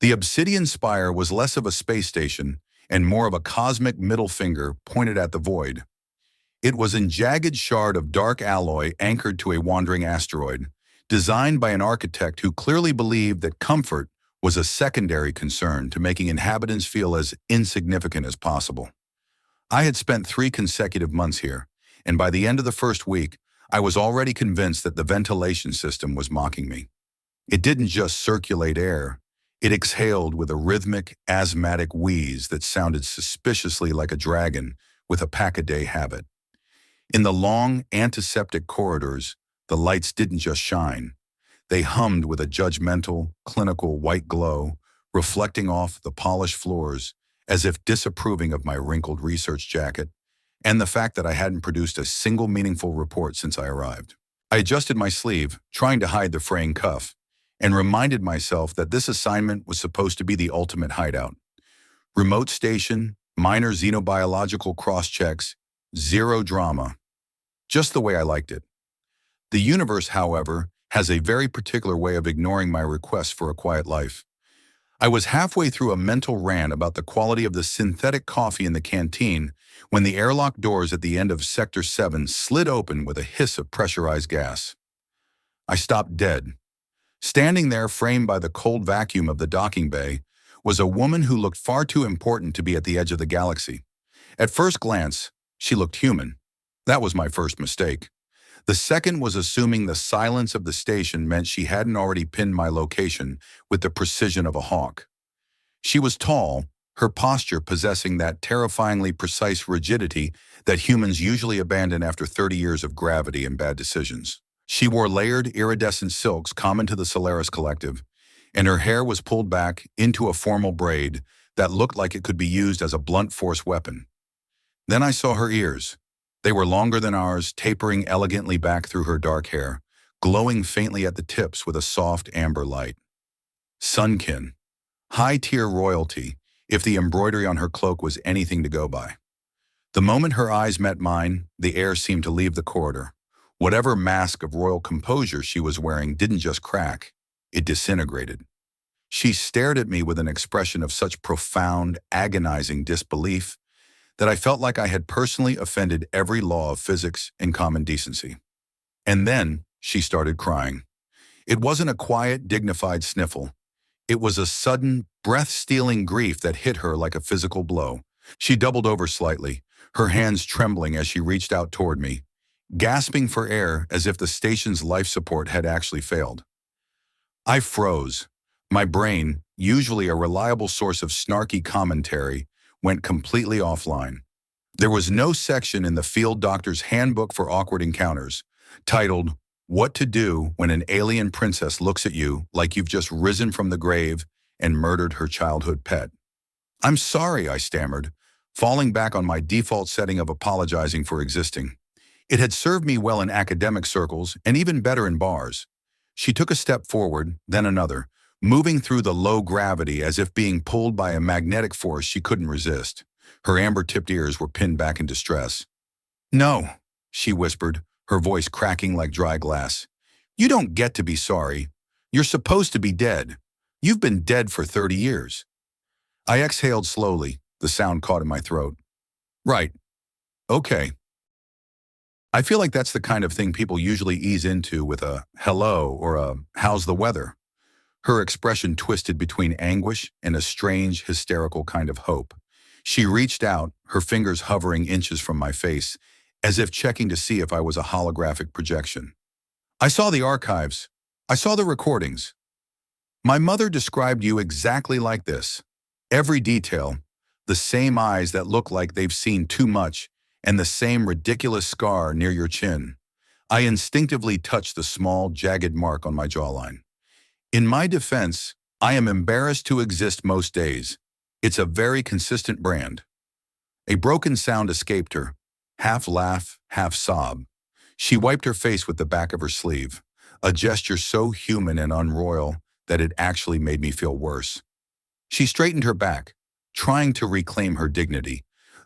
The Obsidian Spire was less of a space station and more of a cosmic middle finger pointed at the void. It was a jagged shard of dark alloy anchored to a wandering asteroid, designed by an architect who clearly believed that comfort was a secondary concern to making inhabitants feel as insignificant as possible. I had spent 3 consecutive months here, and by the end of the first week, I was already convinced that the ventilation system was mocking me. It didn't just circulate air, it exhaled with a rhythmic, asthmatic wheeze that sounded suspiciously like a dragon with a pack-a-day habit. In the long, antiseptic corridors, the lights didn't just shine. They hummed with a judgmental, clinical white glow, reflecting off the polished floors as if disapproving of my wrinkled research jacket and the fact that I hadn't produced a single meaningful report since I arrived. I adjusted my sleeve, trying to hide the fraying cuff, and reminded myself that this assignment was supposed to be the ultimate hideout. Remote station, minor xenobiological cross-checks, zero drama. Just the way I liked it. The universe, however, has a very particular way of ignoring my request for a quiet life. I was halfway through a mental rant about the quality of the synthetic coffee in the canteen when the airlock doors at the end of Sector 7 slid open with a hiss of pressurized gas. I stopped dead. Standing there, framed by the cold vacuum of the docking bay, was a woman who looked far too important to be at the edge of the galaxy. At first glance, she looked human. That was my first mistake. The second was assuming the silence of the station meant she hadn't already pinned my location with the precision of a hawk. She was tall, her posture possessing that terrifyingly precise rigidity that humans usually abandon after 30 years of gravity and bad decisions. She wore layered, iridescent silks common to the Solaris Collective, and her hair was pulled back into a formal braid that looked like it could be used as a blunt force weapon. Then I saw her ears. They were longer than ours, tapering elegantly back through her dark hair, glowing faintly at the tips with a soft amber light. Sunkin. High-tier royalty, if the embroidery on her cloak was anything to go by. The moment her eyes met mine, the air seemed to leave the corridor. Whatever mask of royal composure she was wearing didn't just crack, it disintegrated. She stared at me with an expression of such profound, agonizing disbelief that I felt like I had personally offended every law of physics and common decency. And then she started crying. It wasn't a quiet, dignified sniffle. It was a sudden, breath-stealing grief that hit her like a physical blow. She doubled over slightly, her hands trembling as she reached out toward me, gasping for air as if the station's life support had actually failed. I froze. My brain, usually a reliable source of snarky commentary, went completely offline. There was no section in the field doctor's handbook for awkward encounters, titled, "What to Do When an Alien Princess Looks at You Like You've Just Risen from the Grave and Murdered Her Childhood Pet." "I'm sorry," I stammered, falling back on my default setting of apologizing for existing. It had served me well in academic circles and even better in bars. She took a step forward, then another, moving through the low gravity as if being pulled by a magnetic force she couldn't resist. Her amber-tipped ears were pinned back in distress. "No," she whispered, her voice cracking like dry glass. "You don't get to be sorry. You're supposed to be dead. You've been dead for 30 years. I exhaled slowly, the sound caught in my throat. "Right. Okay." I feel like that's the kind of thing people usually ease into with a hello or a how's the weather. Her expression twisted between anguish and a strange, hysterical kind of hope. She reached out, her fingers hovering inches from my face, as if checking to see if I was a holographic projection. "I saw the archives. I saw the recordings. My mother described you exactly like this. Every detail, the same eyes that look like they've seen too much, and the same ridiculous scar near your chin." I instinctively touched the small, jagged mark on my jawline. "In my defense, I am embarrassed to exist most days. It's a very consistent brand." A broken sound escaped her, half laugh, half sob. She wiped her face with the back of her sleeve, a gesture so human and unroyal that it actually made me feel worse. She straightened her back, trying to reclaim her dignity,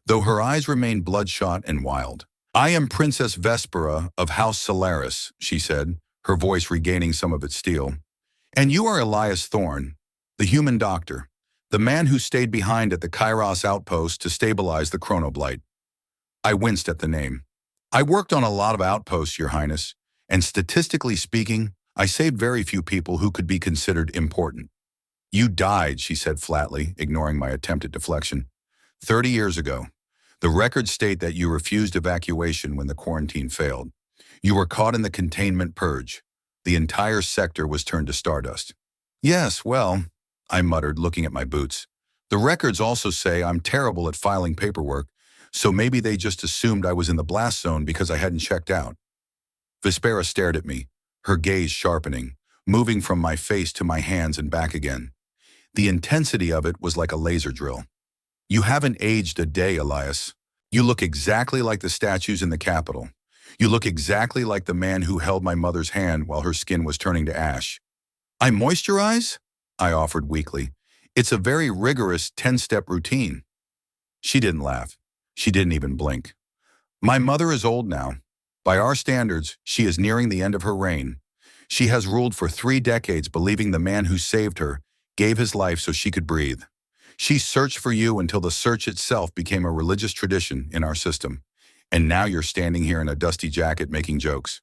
though her eyes remained bloodshot and wild. "I am Princess Vespera of House Solaris," she said, her voice regaining some of its steel. "And you are Elias Thorne. The human doctor. The man who stayed behind at the Kairos outpost to stabilize the chronoblight. I winced at the name. I worked on a lot of outposts, Your Highness, and statistically speaking, I saved very few people who could be considered important. You died, she said flatly, ignoring my attempt at deflection. 30 years ago. The records state that you refused evacuation when the quarantine failed. You were caught in the containment purge. The entire sector was turned to stardust. Yes, well, I muttered, looking at my boots. The records also say I'm terrible at filing paperwork, so maybe they just assumed I was in the blast zone because I hadn't checked out. Vespera stared at me, her gaze sharpening, moving from my face to my hands and back again. The intensity of it was like a laser drill. You haven't aged a day, Elias. You look exactly like the statues in the Capitol. You look exactly like the man who held my mother's hand while her skin was turning to ash. I moisturize? I offered weakly. It's a very rigorous 10-step routine. She didn't laugh. She didn't even blink. My mother is old now. By our standards, she is nearing the end of her reign. She has ruled for 3 decades believing the man who saved her gave his life so she could breathe. She searched for you until the search itself became a religious tradition in our system. And now you're standing here in a dusty jacket making jokes.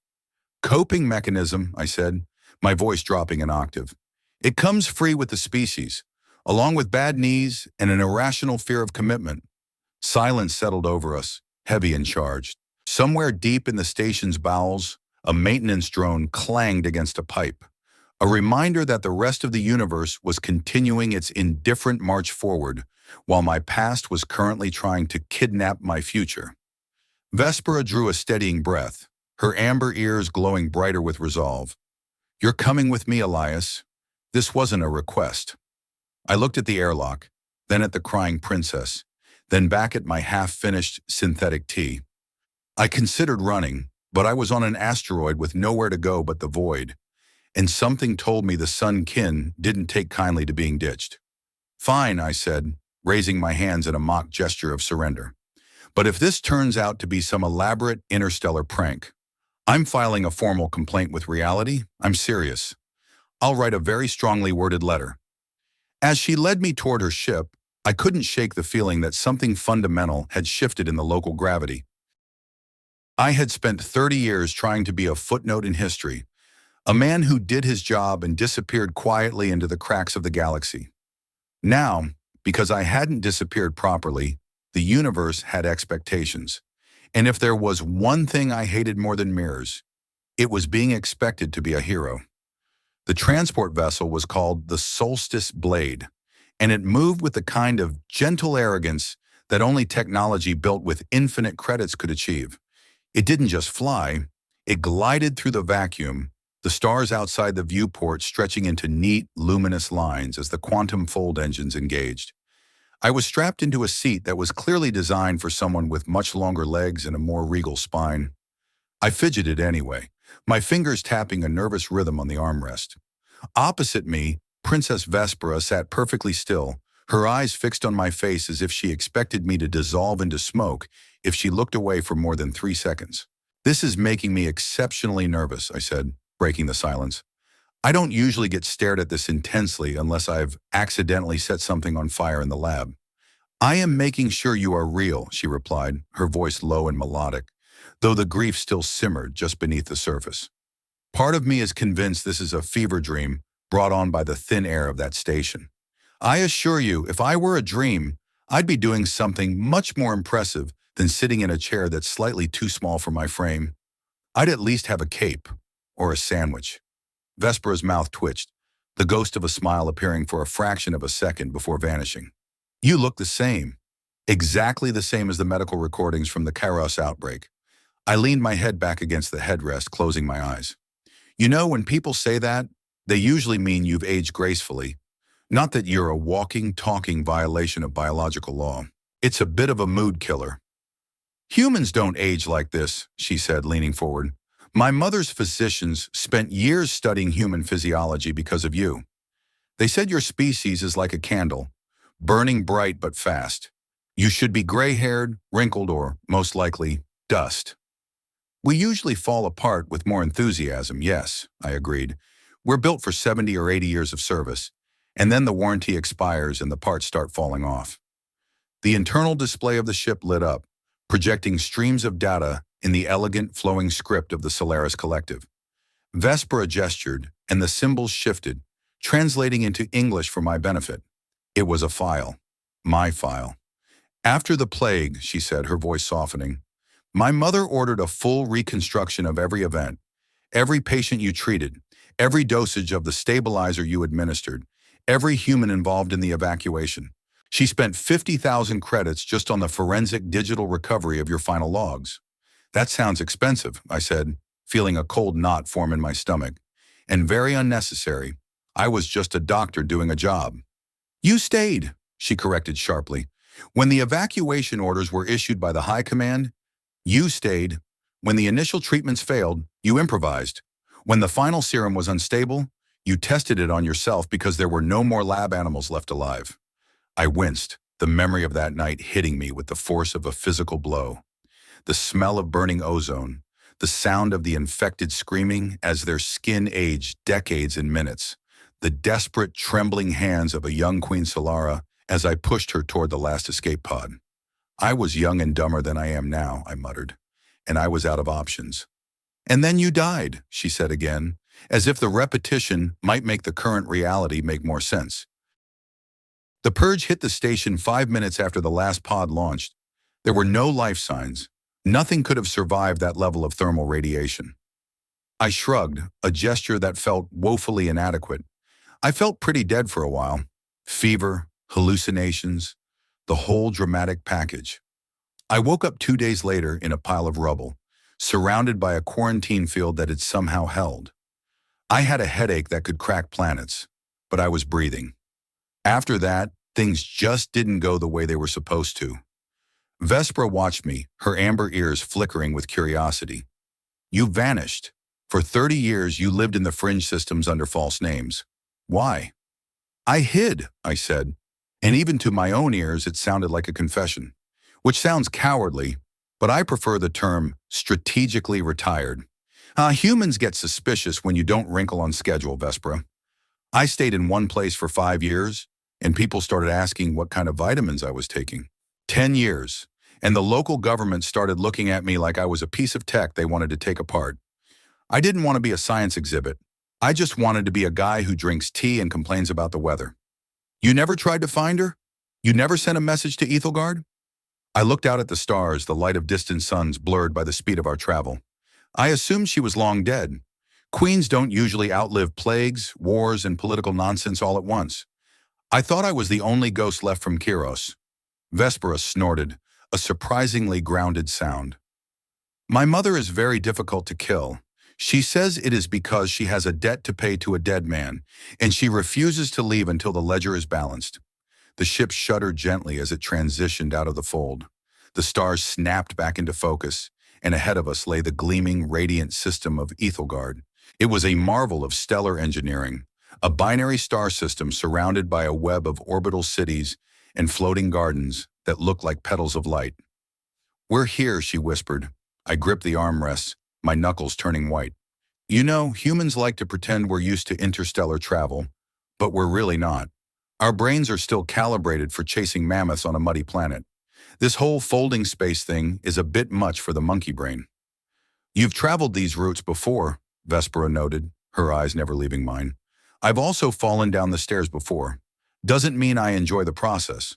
Coping mechanism, I said, my voice dropping an octave. It comes free with the species, along with bad knees and an irrational fear of commitment. Silence settled over us, heavy and charged. Somewhere deep in the station's bowels, a maintenance drone clanged against a pipe. A reminder that the rest of the universe was continuing its indifferent march forward, while my past was currently trying to kidnap my future. Vespera drew a steadying breath, her amber ears glowing brighter with resolve. You're coming with me, Elias. This wasn't a request. I looked at the airlock, then at the crying princess, then back at my half-finished synthetic tea. I considered running, but I was on an asteroid with nowhere to go but the void, and something told me the Sun Kin didn't take kindly to being ditched. Fine, I said, raising my hands in a mock gesture of surrender. But if this turns out to be some elaborate interstellar prank, I'm filing a formal complaint with reality. I'm serious. I'll write a very strongly worded letter. As she led me toward her ship, I couldn't shake the feeling that something fundamental had shifted in the local gravity. I had spent 30 years trying to be a footnote in history, a man who did his job and disappeared quietly into the cracks of the galaxy. Now, because I hadn't disappeared properly, the universe had expectations. And if there was one thing I hated more than mirrors, it was being expected to be a hero. The transport vessel was called the Solstice Blade, and it moved with the kind of gentle arrogance that only technology built with infinite credits could achieve. It didn't just fly, it glided through the vacuum, the stars outside the viewport stretching into neat, luminous lines as the quantum fold engines engaged. I was strapped into a seat that was clearly designed for someone with much longer legs and a more regal spine. I fidgeted anyway, my fingers tapping a nervous rhythm on the armrest. Opposite me, Princess Vespera sat perfectly still, her eyes fixed on my face as if she expected me to dissolve into smoke if she looked away for more than 3 seconds. This is making me exceptionally nervous, I said, breaking the silence. I don't usually get stared at this intensely unless I've accidentally set something on fire in the lab. I am making sure you are real, she replied, her voice low and melodic, though the grief still simmered just beneath the surface. Part of me is convinced this is a fever dream brought on by the thin air of that station. I assure you, if I were a dream, I'd be doing something much more impressive than sitting in a chair that's slightly too small for my frame. I'd at least have a cape or a sandwich. Vespera's mouth twitched, the ghost of a smile appearing for a fraction of a second before vanishing. You look the same. Exactly the same as the medical recordings from the Kairos outbreak. I leaned my head back against the headrest, closing my eyes. You know, when people say that, they usually mean you've aged gracefully. Not that you're a walking, talking violation of biological law. It's a bit of a mood killer. Humans don't age like this, she said, leaning forward. My mother's physicians spent years studying human physiology because of you. They said your species is like a candle, burning bright but fast. You should be gray-haired, wrinkled, or, most likely, dust. We usually fall apart with more enthusiasm, yes, I agreed. We're built for 70 or 80 years of service. And then the warranty expires and the parts start falling off. The internal display of the ship lit up, projecting streams of data in the elegant, flowing script of the Solaris Collective. Vespera gestured, and the symbols shifted, translating into English for my benefit. It was a file. My file. After the plague, she said, her voice softening, my mother ordered a full reconstruction of every event, every patient you treated, every dosage of the stabilizer you administered, every human involved in the evacuation. She spent 50,000 credits just on the forensic digital recovery of your final logs. That sounds expensive, I said, feeling a cold knot form in my stomach. And very unnecessary. I was just a doctor doing a job. You stayed, she corrected sharply. When the evacuation orders were issued by the High Command, you stayed. When the initial treatments failed, you improvised. When the final serum was unstable, you tested it on yourself because there were no more lab animals left alive. I winced, the memory of that night hitting me with the force of a physical blow. The smell of burning ozone, the sound of the infected screaming as their skin aged decades in minutes, the desperate, trembling hands of a young Queen Solara as I pushed her toward the last escape pod. I was young and dumber than I am now, I muttered, and I was out of options. And then you died, she said again, as if the repetition might make the current reality make more sense. The purge hit the station 5 minutes after the last pod launched. There were no life signs. Nothing could have survived that level of thermal radiation. I shrugged, a gesture that felt woefully inadequate. I felt pretty dead for a while. Fever, hallucinations, the whole dramatic package. I woke up 2 days later in a pile of rubble, surrounded by a quarantine field that had somehow held. I had a headache that could crack planets, but I was breathing. After that, things just didn't go the way they were supposed to. Vespera watched me, her amber ears flickering with curiosity. You vanished. For 30 years, you lived in the fringe systems under false names. Why? I hid, I said, and even to my own ears, it sounded like a confession, which sounds cowardly, but I prefer the term strategically retired. Humans get suspicious when you don't wrinkle on schedule, Vespera. I stayed in one place for 5 years, and people started asking what kind of vitamins I was taking. 10 years, and the local government started looking at me like I was a piece of tech they wanted to take apart. I didn't want to be a science exhibit. I just wanted to be a guy who drinks tea and complains about the weather. You never tried to find her? You never sent a message to Aethelgard? I looked out at the stars, the light of distant suns blurred by the speed of our travel. I assumed she was long dead. Queens don't usually outlive plagues, wars, and political nonsense all at once. I thought I was the only ghost left from Kyros. Vespera snorted, a surprisingly grounded sound. My mother is very difficult to kill. She says it is because she has a debt to pay to a dead man, and she refuses to leave until the ledger is balanced. The ship shuddered gently as it transitioned out of the fold. The stars snapped back into focus, and ahead of us lay the gleaming, radiant system of Aethelgard. It was a marvel of stellar engineering, a binary star system surrounded by a web of orbital cities and floating gardens that looked like petals of light. We're here, she whispered. I gripped the armrests, my knuckles turning white. You know, humans like to pretend we're used to interstellar travel, but we're really not. Our brains are still calibrated for chasing mammoths on a muddy planet. This whole folding space thing is a bit much for the monkey brain. You've traveled these routes before, Vespera noted, her eyes never leaving mine. I've also fallen down the stairs before. Doesn't mean I enjoy the process.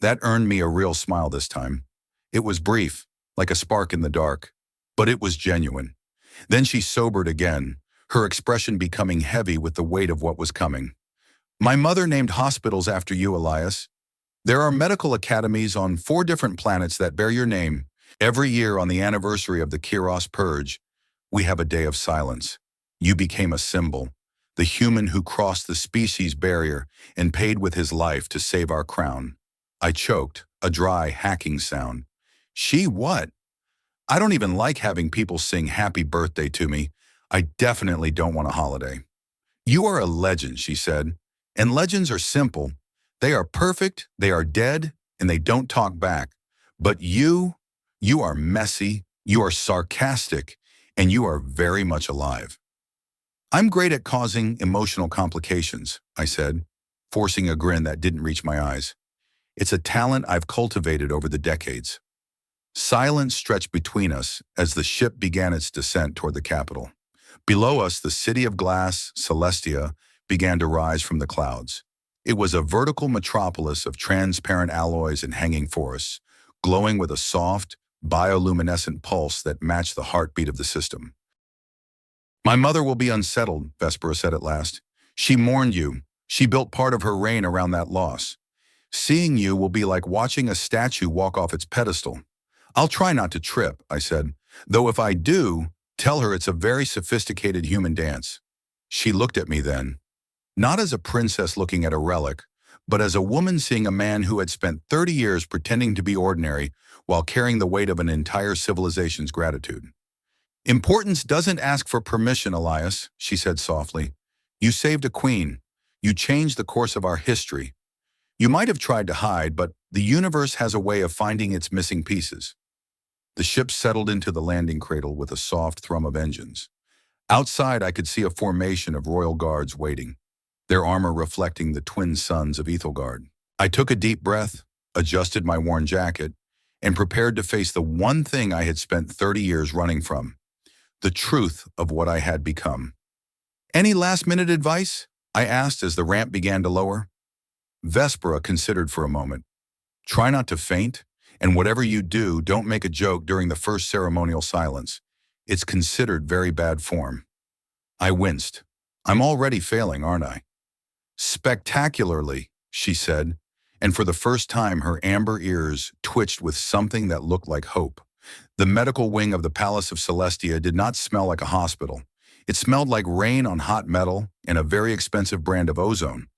That earned me a real smile this time. It was brief, like a spark in the dark, but it was genuine. Then she sobered again, her expression becoming heavy with the weight of what was coming. My mother named hospitals after you, Elias. There are medical academies on 4 different planets that bear your name. Every year on the anniversary of the Kyros Purge, we have a day of silence. You became a symbol, the human who crossed the species barrier and paid with his life to save our crown. I choked, a dry, hacking sound. She what? I don't even like having people sing happy birthday to me. I definitely don't want a holiday. You are a legend, she said. And legends are simple. They are perfect, they are dead, and they don't talk back. But you are messy, you are sarcastic, and you are very much alive. I'm great at causing emotional complications, I said. forcing a grin that didn't reach my eyes. It's a talent I've cultivated over the decades. Silence stretched between us as the ship began its descent toward the capital. Below us, the city of glass, Celestia, began to rise from the clouds. It was a vertical metropolis of transparent alloys and hanging forests, glowing with a soft, bioluminescent pulse that matched the heartbeat of the system. "My mother will be unsettled," Vespera said at last. "She mourned you. She built part of her reign around that loss. Seeing you will be like watching a statue walk off its pedestal." "I'll try not to trip," I said, "though if I do, tell her it's a very sophisticated human dance." She looked at me then, not as a princess looking at a relic, but as a woman seeing a man who had spent 30 years pretending to be ordinary while carrying the weight of an entire civilization's gratitude. "Importance doesn't ask for permission, Elias," she said softly. "You saved a queen. You changed the course of our history. You might have tried to hide, but the universe has a way of finding its missing pieces." The ship settled into the landing cradle with a soft thrum of engines. Outside, I could see a formation of royal guards waiting, their armor reflecting the twin sons of Aethelgard. I took a deep breath, adjusted my worn jacket, and prepared to face the one thing I had spent 30 years running from, the truth of what I had become. "Any last-minute advice?" I asked as the ramp began to lower. Vespera considered for a moment. "Try not to faint, and whatever you do, don't make a joke during the first ceremonial silence. It's considered very bad form." I winced. "I'm already failing, aren't I?" "Spectacularly," she said, and for the first time her amber ears twitched with something that looked like hope. The medical wing of the Palace of Celestia did not smell like a hospital. It smelled like rain on hot metal and a very expensive brand of ozone.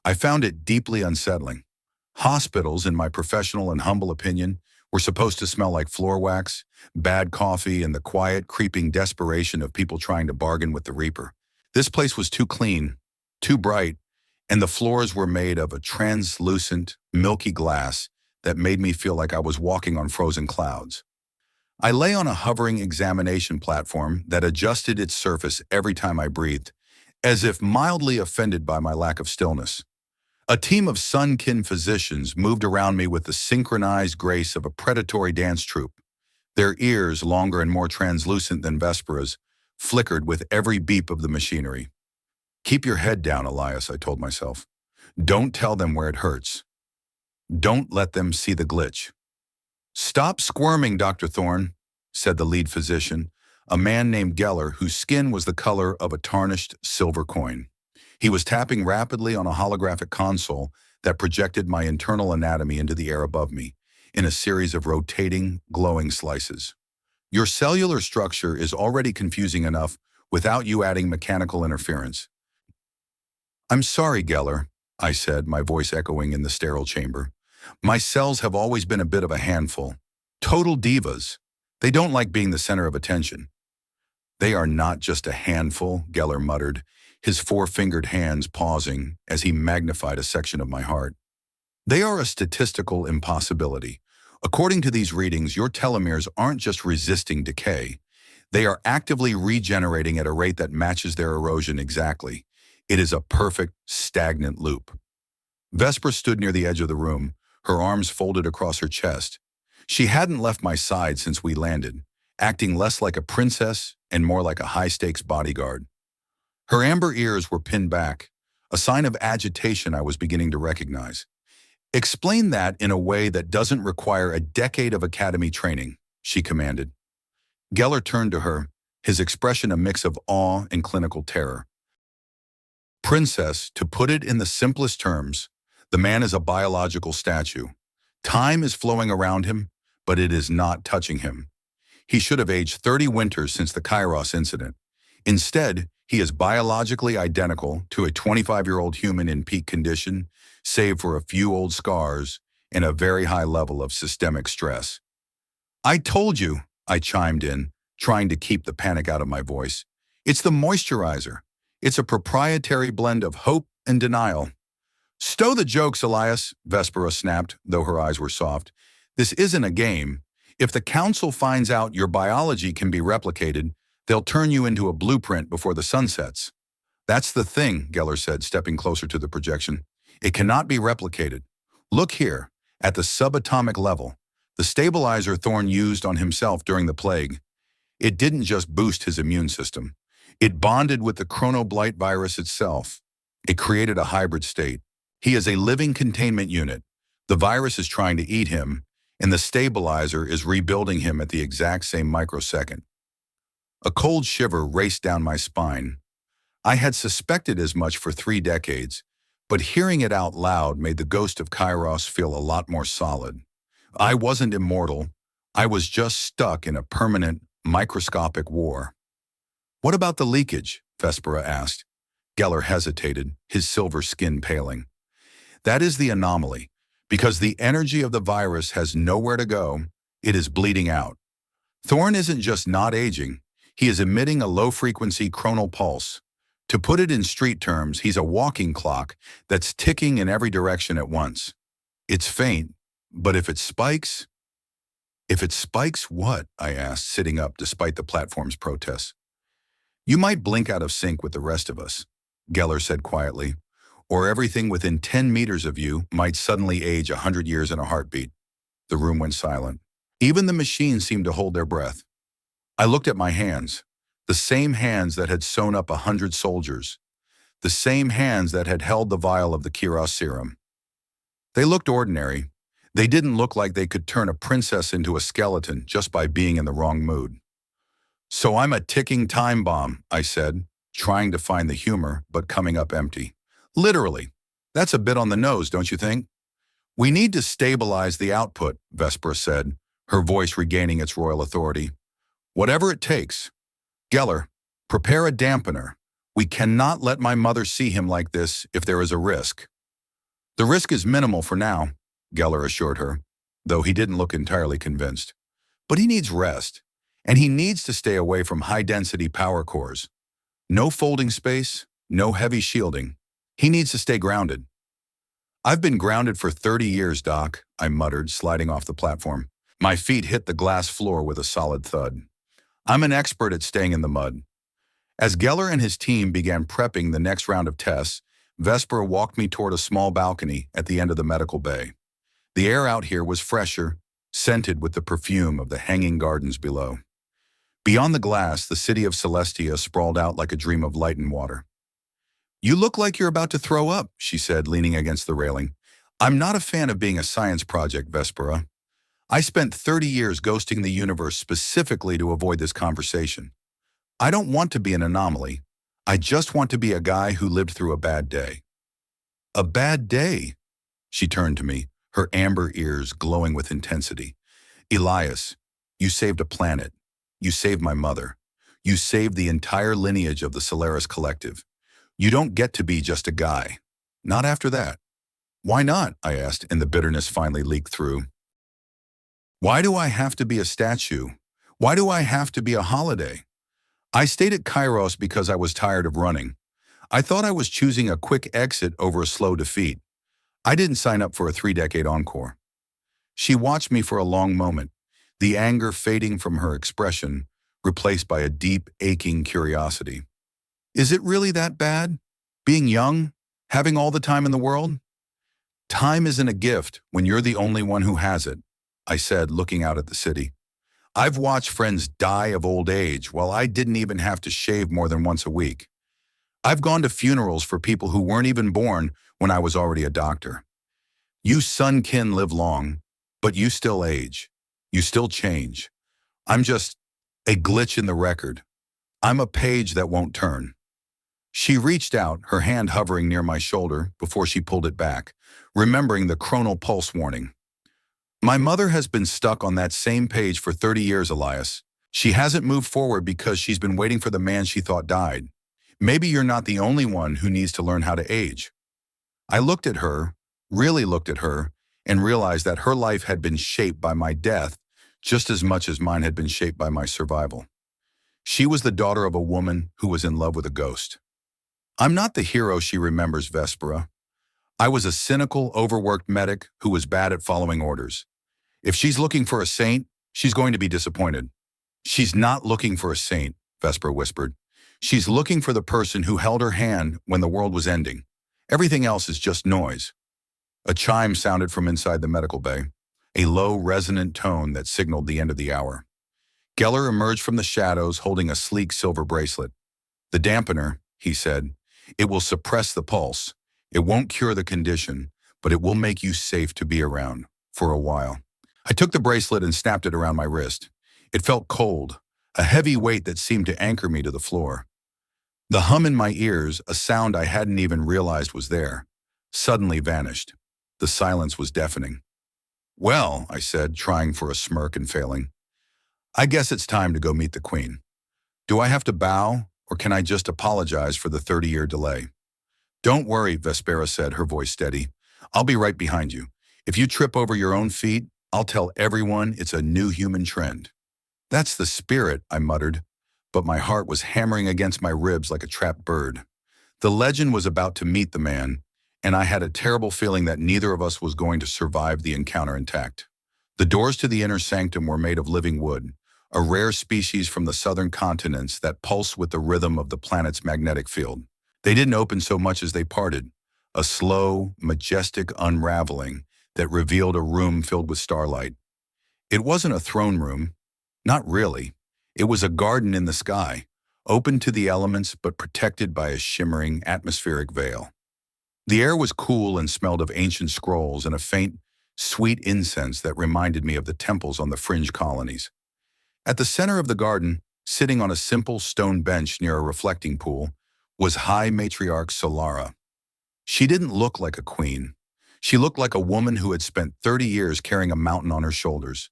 I found it deeply unsettling. Hospitals, in my professional and humble opinion, were supposed to smell like floor wax, bad coffee, and the quiet, creeping desperation of people trying to bargain with the Reaper. This place was too clean, too bright, and the floors were made of a translucent, milky glass that made me feel like I was walking on frozen clouds. I lay on a hovering examination platform that adjusted its surface every time I breathed, as if mildly offended by my lack of stillness. A team of sun-kin physicians moved around me with the synchronized grace of a predatory dance troupe. Their ears, longer and more translucent than Vespera's, flickered with every beep of the machinery. "Keep your head down, Elias," I told myself. "Don't tell them where it hurts. Don't let them see the glitch." "Stop squirming, Dr. Thorne," said the lead physician, a man named Geller whose skin was the color of a tarnished silver coin. He was tapping rapidly on a holographic console that projected my internal anatomy into the air above me, in a series of rotating, glowing slices. "Your cellular structure is already confusing enough without you adding mechanical interference." "I'm sorry, Geller," I said, my voice echoing in the sterile chamber. "My cells have always been a bit of a handful. Total divas. They don't like being the center of attention." "They are not just a handful," Geller muttered, his four-fingered hands pausing as he magnified a section of my heart. "They are a statistical impossibility. According to these readings, your telomeres aren't just resisting decay. They are actively regenerating at a rate that matches their erosion exactly. It is a perfect, stagnant loop." Vesper stood near the edge of the room, her arms folded across her chest. She hadn't left my side since we landed, acting less like a princess and more like a high-stakes bodyguard. Her amber ears were pinned back, a sign of agitation I was beginning to recognize. "Explain that in a way that doesn't require a decade of academy training," she commanded. Geller turned to her, his expression a mix of awe and clinical terror. "Princess, to put it in the simplest terms, the man is a biological statue. Time is flowing around him, but it is not touching him. He should have aged 30 winters since the Kairos incident. Instead, he is biologically identical to a 25-year-old human in peak condition, save for a few old scars and a very high level of systemic stress." "I told you," I chimed in, trying to keep the panic out of my voice. "It's the moisturizer. It's a proprietary blend of hope and denial." "Stow the jokes, Elias," Vespera snapped, though her eyes were soft. "This isn't a game. If the council finds out your biology can be replicated, they'll turn you into a blueprint before the sun sets." "That's the thing," Geller said, stepping closer to the projection. It cannot be replicated. Look here, at the subatomic level, the stabilizer Thorn used on himself during the plague. It didn't just boost his immune system. It bonded with the chronoblight virus itself. It created a hybrid state. He is a living containment unit. The virus is trying to eat him, and the stabilizer is rebuilding him at the exact same microsecond. A cold shiver raced down my spine. I had suspected as much for 3 decades, but hearing it out loud made the ghost of Kairos feel a lot more solid. I wasn't immortal. I was just stuck in a permanent, microscopic war. "What about the leakage?" Vespera asked. Geller hesitated, his silver skin paling. "That is the anomaly. Because the energy of the virus has nowhere to go, it is bleeding out. Thorn isn't just not aging, he is emitting a low-frequency chronal pulse. To put it in street terms, he's a walking clock that's ticking in every direction at once. It's faint, but if it spikes..." "If it spikes what?" I asked, sitting up despite the platform's protests. "You might blink out of sync with the rest of us," Geller said quietly. "Or everything within 10 meters of you might suddenly age 100 years in a heartbeat." The room went silent. Even the machines seemed to hold their breath. I looked at my hands, the same hands that had sewn up 100 soldiers, the same hands that had held the vial of the Kiros serum. They looked ordinary. They didn't look like they could turn a princess into a skeleton just by being in the wrong mood. "So I'm a ticking time bomb," I said, trying to find the humor, but coming up empty. "Literally. That's a bit on the nose, don't you think?" "We need to stabilize the output," Vespera said, her voice regaining its royal authority. "Whatever it takes. Geller, prepare a dampener. We cannot let my mother see him like this if there is a risk." "The risk is minimal for now," Geller assured her, though he didn't look entirely convinced. "But he needs rest, and he needs to stay away from high-density power cores. No folding space, no heavy shielding. He needs to stay grounded." "I've been grounded for 30 years, Doc," I muttered, sliding off the platform. My feet hit the glass floor with a solid thud. "I'm an expert at staying in the mud." As Geller and his team began prepping the next round of tests, Vespera walked me toward a small balcony at the end of the medical bay. The air out here was fresher, scented with the perfume of the hanging gardens below. Beyond the glass, the city of Celestia sprawled out like a dream of light and water. "You look like you're about to throw up," she said, leaning against the railing. "I'm not a fan of being a science project, Vespera. I spent 30 years ghosting the universe specifically to avoid this conversation. I don't want to be an anomaly. I just want to be a guy who lived through a bad day." "A bad day?" She turned to me, her amber ears glowing with intensity. "Elias, you saved a planet. You saved my mother. You saved the entire lineage of the Solaris Collective. You don't get to be just a guy. Not after that." "Why not?" I asked, and the bitterness finally leaked through. "Why do I have to be a statue? Why do I have to be a holiday? I stayed at Kairos because I was tired of running. I thought I was choosing a quick exit over a slow defeat. I didn't sign up for a 3-decade encore." She watched me for a long moment, the anger fading from her expression, replaced by a deep, aching curiosity. "Is it really that bad? Being young? Having all the time in the world?" "Time isn't a gift when you're the only one who has it," I said, looking out at the city. "I've watched friends die of old age while I didn't even have to shave more than once a week. I've gone to funerals for people who weren't even born when I was already a doctor. You son-kin live long, but you still age. You still change. I'm just a glitch in the record. I'm a page that won't turn." She reached out, her hand hovering near my shoulder before she pulled it back, remembering the chronal pulse warning. "My mother has been stuck on that same page for 30 years, Elias. She hasn't moved forward because she's been waiting for the man she thought died. Maybe you're not the only one who needs to learn how to age." I looked at her, really looked at her, and realized that her life had been shaped by my death just as much as mine had been shaped by my survival. She was the daughter of a woman who was in love with a ghost. I'm not the hero she remembers, Vespera. I was a cynical, overworked medic who was bad at following orders. If she's looking for a saint, she's going to be disappointed. "She's not looking for a saint," Vespera whispered. "She's looking for the person who held her hand when the world was ending. Everything else is just noise. A chime sounded from inside the medical bay, a low, resonant tone that signaled the end of the hour. Geller emerged from the shadows holding a sleek silver bracelet. The dampener, he said, it will suppress the pulse. It won't cure the condition, but it will make you safe to be around, for a while. I took the bracelet and snapped it around my wrist. It felt cold, a heavy weight that seemed to anchor me to the floor. The hum in my ears, a sound I hadn't even realized was there, suddenly vanished. The silence was deafening. "Well," I said, trying for a smirk and failing, "I guess it's time to go meet the Queen. Do I have to bow, or can I just apologize for the 30-year delay?" "Don't worry," Vespera said, her voice steady. "I'll be right behind you. If you trip over your own feet, I'll tell everyone it's a new human trend." "That's the spirit," I muttered, but my heart was hammering against my ribs like a trapped bird. The legend was about to meet the man, and I had a terrible feeling that neither of us was going to survive the encounter intact. The doors to the inner sanctum were made of living wood, a rare species from the southern continents that pulsed with the rhythm of the planet's magnetic field. They didn't open so much as they parted, a slow, majestic unraveling that revealed a room filled with starlight. It wasn't a throne room. Not really. It was a garden in the sky, open to the elements but protected by a shimmering atmospheric veil. The air was cool and smelled of ancient scrolls and a faint, sweet incense that reminded me of the temples on the fringe colonies. At the center of the garden, sitting on a simple stone bench near a reflecting pool, was High Matriarch Solara. She didn't look like a queen. She looked like a woman who had spent 30 years carrying a mountain on her shoulders.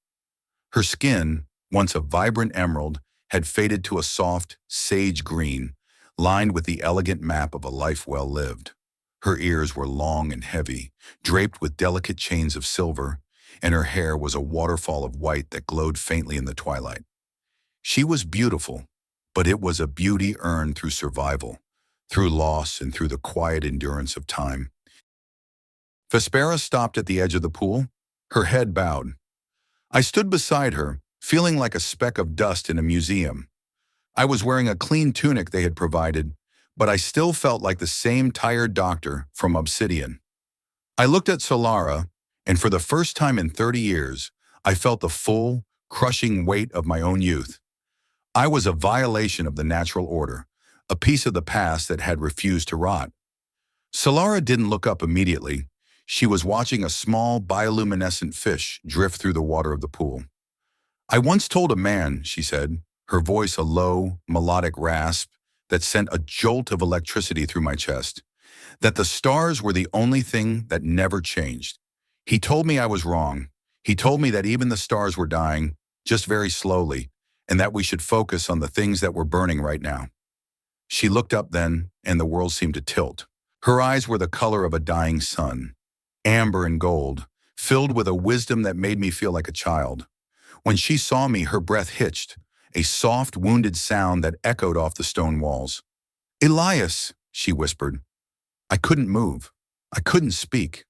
Her skin, once a vibrant emerald, had faded to a soft, sage green, lined with the elegant map of a life well lived. Her ears were long and heavy, draped with delicate chains of silver, and her hair was a waterfall of white that glowed faintly in the twilight. She was beautiful, but it was a beauty earned through survival, through loss and through the quiet endurance of time. Vespera stopped at the edge of the pool, her head bowed. I stood beside her, feeling like a speck of dust in a museum. I was wearing a clean tunic they had provided, but I still felt like the same tired doctor from Obsidian. I looked at Solara, and for the first time in 30 years, I felt the full, crushing weight of my own youth. I was a violation of the natural order, a piece of the past that had refused to rot. Solara didn't look up immediately. She was watching a small bioluminescent fish drift through the water of the pool. "I once told a man," she said, her voice a low, melodic rasp that sent a jolt of electricity through my chest, "that the stars were the only thing that never changed. He told me I was wrong. He told me that even the stars were dying, just very slowly, and that we should focus on the things that were burning right now." She looked up then, and the world seemed to tilt. Her eyes were the color of a dying sun, amber and gold, filled with a wisdom that made me feel like a child. When she saw me, her breath hitched, a soft, wounded sound that echoed off the stone walls. "Elias," she whispered. I couldn't move. I couldn't speak.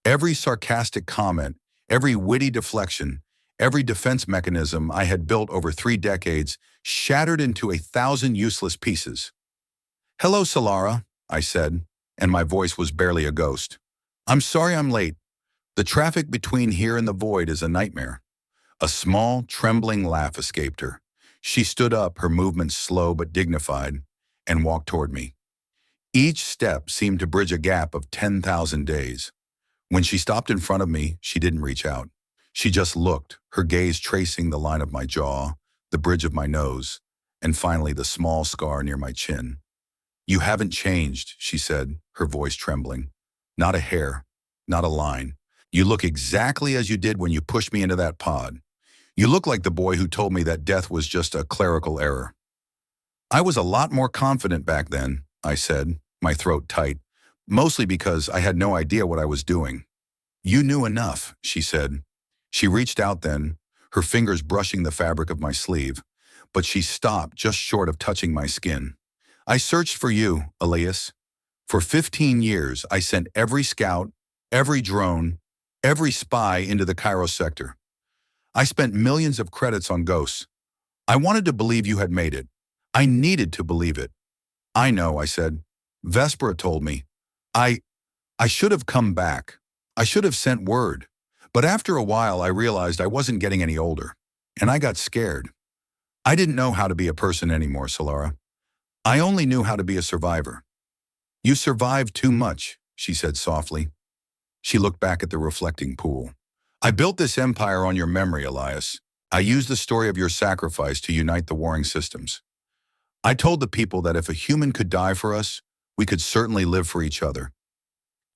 Every sarcastic comment, every witty deflection, every defense mechanism I had built over 3 decades shattered into 1,000 useless pieces. "Hello, Solara," I said, and my voice was barely a ghost. "I'm sorry I'm late. The traffic between here and the void is a nightmare." A small, trembling laugh escaped her. She stood up, her movements slow but dignified, and walked toward me. Each step seemed to bridge a gap of 10,000 days. When she stopped in front of me, she didn't reach out. She just looked, her gaze tracing the line of my jaw, the bridge of my nose, and finally the small scar near my chin. "You haven't changed," she said, her voice trembling. "Not a hair, not a line. You look exactly as you did when you pushed me into that pod. You look like the boy who told me that death was just a clerical error." "I was a lot more confident back then," I said, my throat tight, mostly because I had no idea what I was doing. "You knew enough," she said. She reached out then, her fingers brushing the fabric of my sleeve, but she stopped just short of touching my skin. "I searched for you, Elias. For 15 years, I sent every scout, every drone, every spy into the Cairo sector. I spent millions of credits on ghosts. I wanted to believe you had made it. I needed to believe it." "I know," I said. "Vespera told me. I, I should have come back. I should have sent word. But after a while, I realized I wasn't getting any older. And I got scared. I didn't know how to be a person anymore, Solara. I only knew how to be a survivor. You survived too much, she said softly. She looked back at the reflecting pool. I built this empire on your memory, Elias. I used the story of your sacrifice to unite the warring systems. I told the people that if a human could die for us, we could certainly live for each other.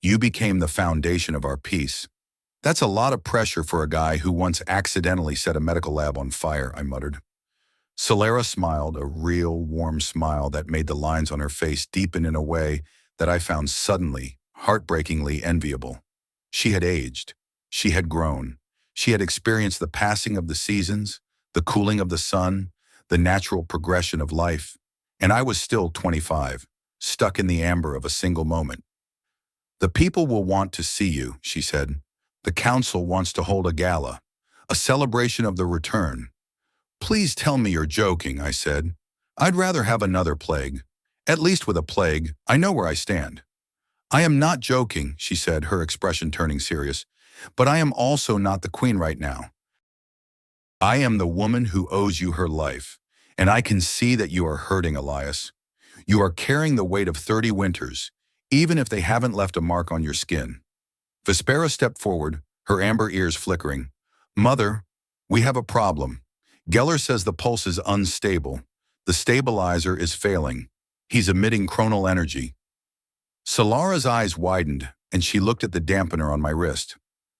You became the foundation of our peace. That's a lot of pressure for a guy who once accidentally set a medical lab on fire, I muttered. Solara smiled, a real, warm smile that made the lines on her face deepen in a way that I found suddenly, heartbreakingly enviable. She had aged. She had grown. She had experienced the passing of the seasons, the cooling of the sun, the natural progression of life, and I was still 25, stuck in the amber of a single moment. The people will want to see you, she said. The council wants to hold a gala, a celebration of the return. Please tell me you're joking, I said. I'd rather have another plague. At least with a plague, I know where I stand. I am not joking, she said, her expression turning serious. But I am also not the queen right now. I am the woman who owes you her life, and I can see that you are hurting, Elias. You are carrying the weight of 30 winters, even if they haven't left a mark on your skin. Vespera stepped forward, her amber ears flickering. Mother, we have a problem. Geller says the pulse is unstable. The stabilizer is failing. He's emitting chronal energy. Solara's eyes widened, and she looked at the dampener on my wrist.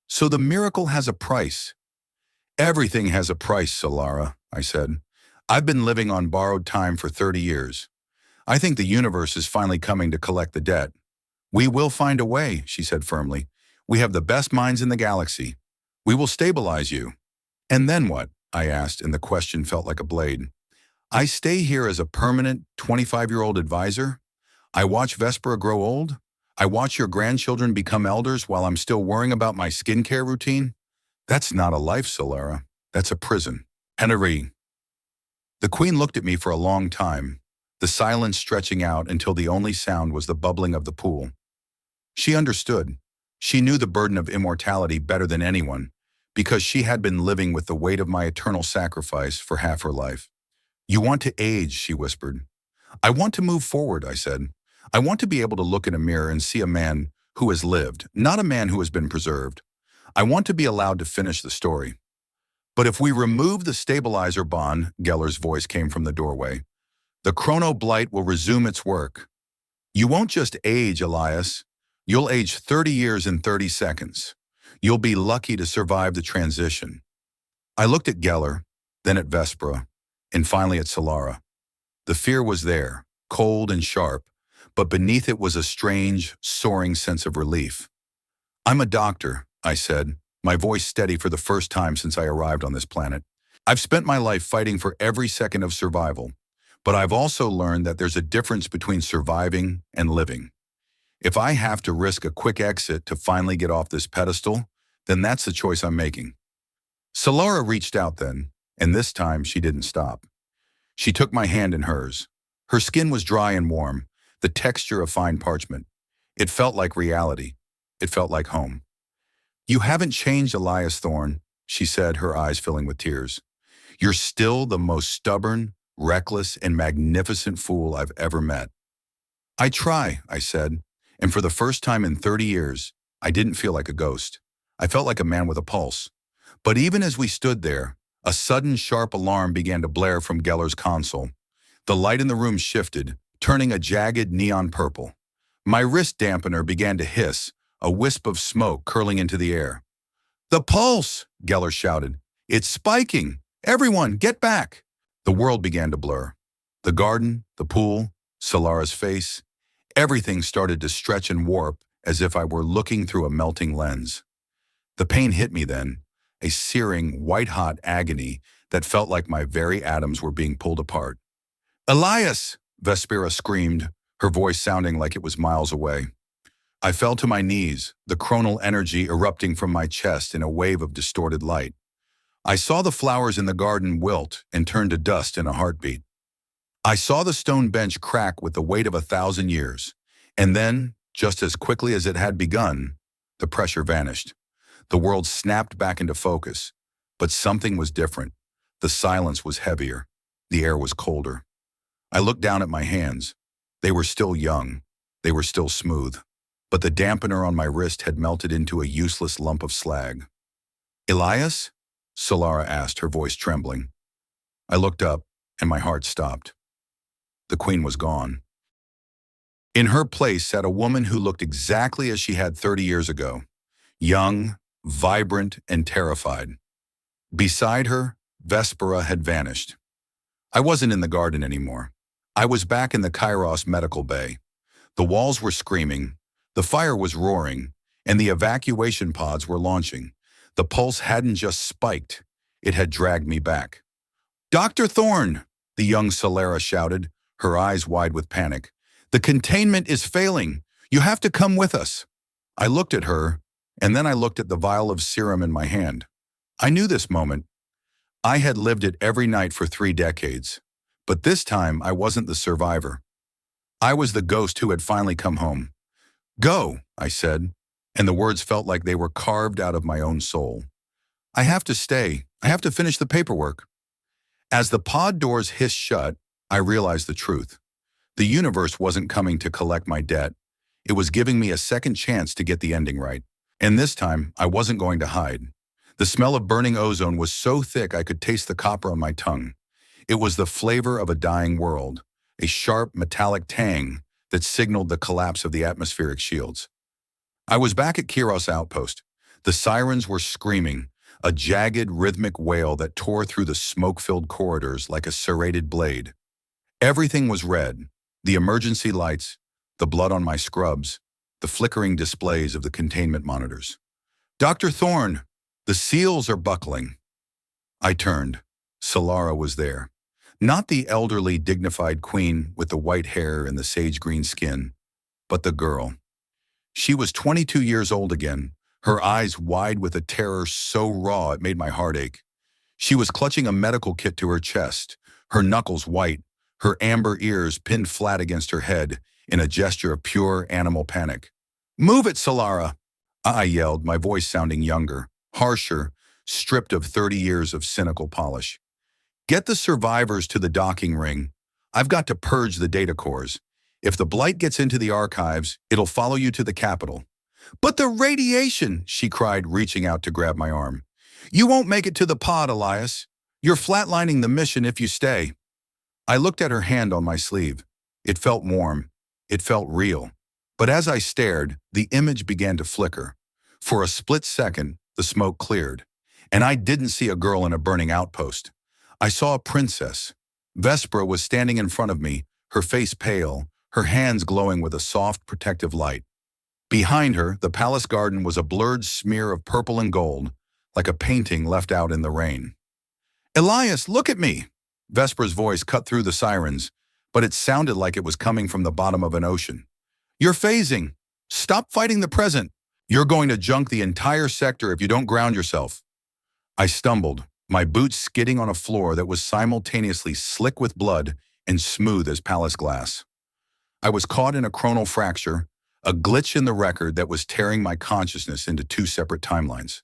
So the miracle has a price. Everything has a price, Solara, I said. I've been living on borrowed time for 30 years. I think the universe is finally coming to collect the debt. We will find a way, she said firmly. We have the best minds in the galaxy. We will stabilize you. And then what? I asked, and the question felt like a blade. I stay here as a permanent 25-year-old advisor? I watch Vespera grow old? I watch your grandchildren become elders while I'm still worrying about my skincare routine? That's not a life, Solara. That's a prison. Henry. The queen looked at me for a long time, the silence stretching out until the only sound was the bubbling of the pool. She understood. She knew the burden of immortality better than anyone, because she had been living with the weight of my eternal sacrifice for half her life. You want to age, she whispered. I want to move forward, I said. I want to be able to look in a mirror and see a man who has lived, not a man who has been preserved. I want to be allowed to finish the story. But if we remove the stabilizer bond, Geller's voice came from the doorway, the chrono blight will resume its work. You won't just age, Elias. You'll age 30 years in 30 seconds. You'll be lucky to survive the transition. I looked at Geller, then at Vespera, and finally at Solara. The fear was there, cold and sharp, but beneath it was a strange, soaring sense of relief. I'm a doctor, I said, my voice steady for the first time since I arrived on this planet. I've spent my life fighting for every second of survival, but I've also learned that there's a difference between surviving and living. If I have to risk a quick exit to finally get off this pedestal, then that's the choice I'm making. Solara reached out then, and this time she didn't stop. She took my hand in hers. Her skin was dry and warm, the texture of fine parchment. It felt like reality. It felt like home. You haven't changed, Elias Thorne, she said, her eyes filling with tears. You're still the most stubborn, reckless, and magnificent fool I've ever met. I try, I said, and for the first time in 30 years, I didn't feel like a ghost. I felt like a man with a pulse. But even as we stood there, a sudden sharp alarm began to blare from Geller's console. The light in the room shifted, turning a jagged neon purple. My wrist dampener began to hiss, a wisp of smoke curling into the air. The pulse, Geller shouted. It's spiking. Everyone, get back. The world began to blur. The garden, the pool, Solara's face. Everything started to stretch and warp as if I were looking through a melting lens. The pain hit me then, a searing, white-hot agony that felt like my very atoms were being pulled apart. Elias! Vespera screamed, her voice sounding like it was miles away. I fell to my knees, the chronal energy erupting from my chest in a wave of distorted light. I saw the flowers in the garden wilt and turn to dust in a heartbeat. I saw the stone bench crack with the weight of 1,000 years, and then, Just as quickly as it had begun, the pressure vanished. The world snapped back into focus. But something was different. The silence was heavier. The air was colder. I looked down at my hands. They were still young. They were still smooth. But the dampener on my wrist had melted into a useless lump of slag. "Elias?" Solara asked, her voice trembling. I looked up, and my heart stopped. The queen was gone. In her place sat a woman who looked exactly as she had 30 years ago. Young, vibrant, and terrified. Beside her, Vespera had vanished. I wasn't in the garden anymore. I was back in the Kairos medical bay. The walls were screaming, the fire was roaring, and the evacuation pods were launching. The pulse hadn't just spiked, it had dragged me back. "Dr. Thorne!" the young Solara shouted, her eyes wide with panic. "The containment is failing. You have to come with us." I looked at her, and then I looked at the vial of serum in my hand. I knew this moment. I had lived it every night for 3 decades. But this time, I wasn't the survivor. I was the ghost who had finally come home. "Go," I said, and the words felt like they were carved out of my own soul. "I have to stay. I have to finish the paperwork." As the pod doors hissed shut, I realized the truth. The universe wasn't coming to collect my debt. It was giving me a second chance to get the ending right. And this time, I wasn't going to hide. The smell of burning ozone was so thick I could taste the copper on my tongue. It was the flavor of a dying world, a sharp metallic tang that signaled the collapse of the atmospheric shields. I was back at Kiros Outpost. The sirens were screaming, a jagged, rhythmic wail that tore through the smoke-filled corridors like a serrated blade. Everything was red, the emergency lights, the blood on my scrubs, the flickering displays of the containment monitors. "Dr. Thorne, the seals are buckling." I turned. Solara was there. Not the elderly, dignified queen with the white hair and the sage-green skin, but the girl. She was 22 years old again, her eyes wide with a terror so raw it made my heart ache. She was clutching a medical kit to her chest, her knuckles white, her amber ears pinned flat against her head in a gesture of pure animal panic. "Move it, Solara!" I yelled, my voice sounding younger, harsher, stripped of 30 years of cynical polish. "Get the survivors to the docking ring. I've got to purge the data cores. If the blight gets into the archives, it'll follow you to the capital." "But the radiation!" she cried, reaching out to grab my arm. "You won't make it to the pod, Elias. You're flatlining the mission if you stay." I looked at her hand on my sleeve. It felt warm. It felt real. But as I stared, the image began to flicker. For a split second, the smoke cleared, and I didn't see a girl in a burning outpost. I saw a princess. Vespera was standing in front of me, her face pale, her hands glowing with a soft, protective light. Behind her, the palace garden was a blurred smear of purple and gold, like a painting left out in the rain. "Elias, look at me!" Vespera's voice cut through the sirens, but it sounded like it was coming from the bottom of an ocean. "You're phasing. Stop fighting the present. You're going to junk the entire sector if you don't ground yourself." I stumbled, my boots skidding on a floor that was simultaneously slick with blood and smooth as palace glass. I was caught in a chronal fracture, a glitch in the record that was tearing my consciousness into 2 separate timelines.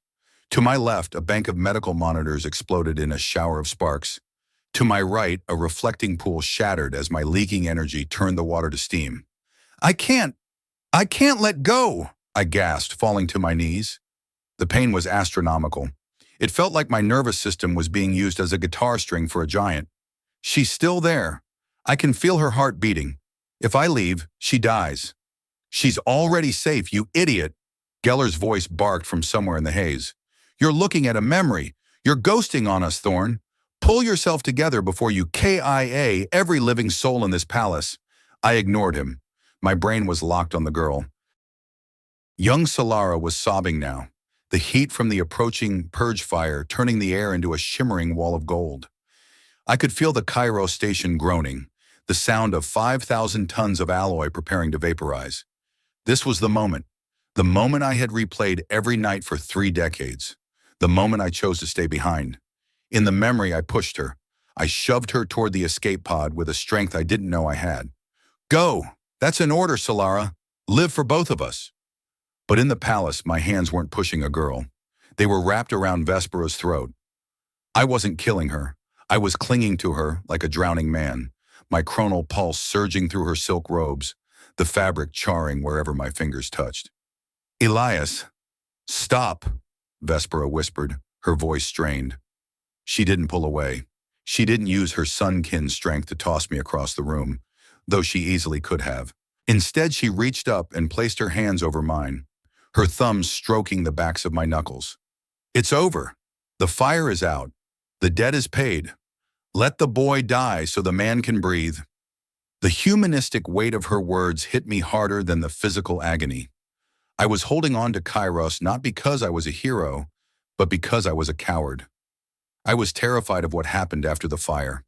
To my left, a bank of medical monitors exploded in a shower of sparks. To my right, a reflecting pool shattered as my leaking energy turned the water to steam. I can't let go," I gasped, falling to my knees. The pain was astronomical. It felt like my nervous system was being used as a guitar string for a giant. "She's still there. I can feel her heart beating. If I leave, she dies." "She's already safe, you idiot," Geller's voice barked from somewhere in the haze. "You're looking at a memory. You're ghosting on us, Thorne. Pull yourself together before you KIA every living soul in this palace." I ignored him. My brain was locked on the girl. Young Solara was sobbing now, the heat from the approaching purge fire turning the air into a shimmering wall of gold. I could feel the Cairo station groaning, the sound of 5,000 tons of alloy preparing to vaporize. This was the moment I had replayed every night for 3 decades, the moment I chose to stay behind. In the memory, I pushed her. I shoved her toward the escape pod with a strength I didn't know I had. "Go! That's an order, Solara." Live for both of us. But in the palace, my hands weren't pushing a girl. They were wrapped around Vespera's throat. I wasn't killing her. I was clinging to her like a drowning man, my chronal pulse surging through her silk robes, the fabric charring wherever my fingers touched. Elias, stop, Vespera whispered, her voice strained. She didn't pull away. She didn't use her sun-kin strength to toss me across the room, though she easily could have. Instead, she reached up and placed her hands over mine, her thumbs stroking the backs of my knuckles. It's over. The fire is out. The debt is paid. Let the boy die so the man can breathe. The humanistic weight of her words hit me harder than the physical agony. I was holding on to Kairos not because I was a hero, but because I was a coward. I was terrified of what happened after the fire.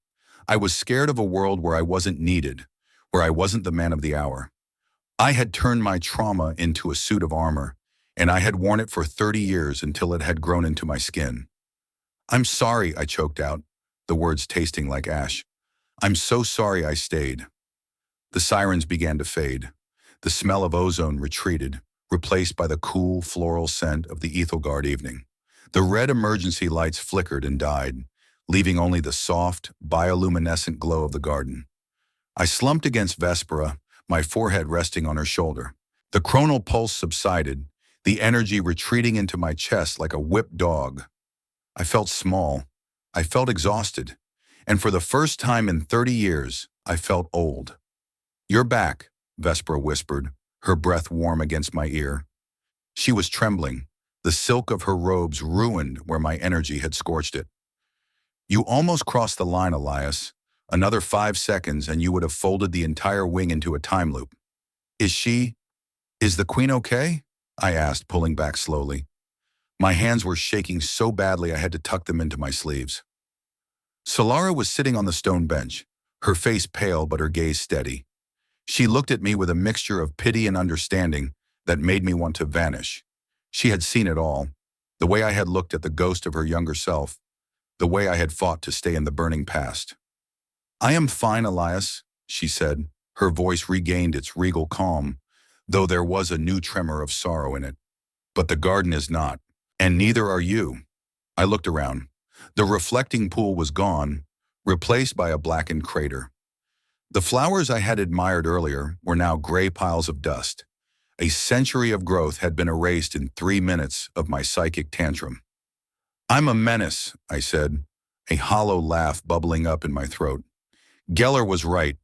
I was scared of a world where I wasn't needed, where I wasn't the man of the hour. I had turned my trauma into a suit of armor, and I had worn it for 30 years until it had grown into my skin. I'm sorry, I choked out, the words tasting like ash. I'm so sorry I stayed. The sirens began to fade. The smell of ozone retreated, replaced by the cool, floral scent of the Aethelgard evening. The red emergency lights flickered and died, leaving only the soft, bioluminescent glow of the garden. I slumped against Vespera, my forehead resting on her shoulder. The chronal pulse subsided, the energy retreating into my chest like a whipped dog. I felt small. I felt exhausted. And for the first time in 30 years, I felt old. You're back, Vespera whispered, her breath warm against my ear. She was trembling, the silk of her robes ruined where my energy had scorched it. You almost crossed the line, Elias. Another 5 seconds and you would have folded the entire wing into a time loop. Is the queen okay? I asked, pulling back slowly. My hands were shaking so badly I had to tuck them into my sleeves. Solara was sitting on the stone bench, her face pale but her gaze steady. She looked at me with a mixture of pity and understanding that made me want to vanish. She had seen it all, the way I had looked at the ghost of her younger self, the way I had fought to stay in the burning past. I am fine, Elias, she said. Her voice regained its regal calm, though there was a new tremor of sorrow in it. But the garden is not, and neither are you. I looked around. The reflecting pool was gone, replaced by a blackened crater. The flowers I had admired earlier were now gray piles of dust. A century of growth had been erased in 3 minutes of my psychic tantrum. I'm a menace, I said, a hollow laugh bubbling up in my throat. Geller was right.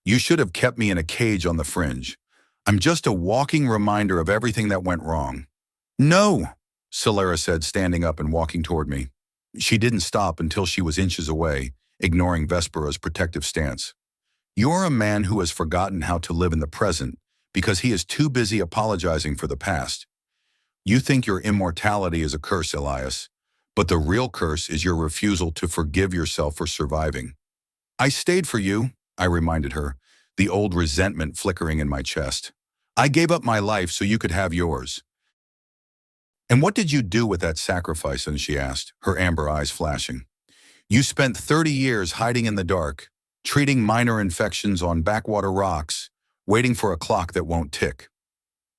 You should have kept me in a cage on the fringe. I'm just a walking reminder of everything that went wrong. No, Solara said, standing up and walking toward me. She didn't stop until she was inches away, ignoring Vespera's protective stance. You're a man who has forgotten how to live in the present because he is too busy apologizing for the past. You think your immortality is a curse, Elias, but the real curse is your refusal to forgive yourself for surviving. I stayed for you, I reminded her, the old resentment flickering in my chest. I gave up my life so you could have yours. And what did you do with that sacrifice? And she asked, her amber eyes flashing. You spent 30 years hiding in the dark, treating minor infections on backwater rocks, waiting for a clock that won't tick.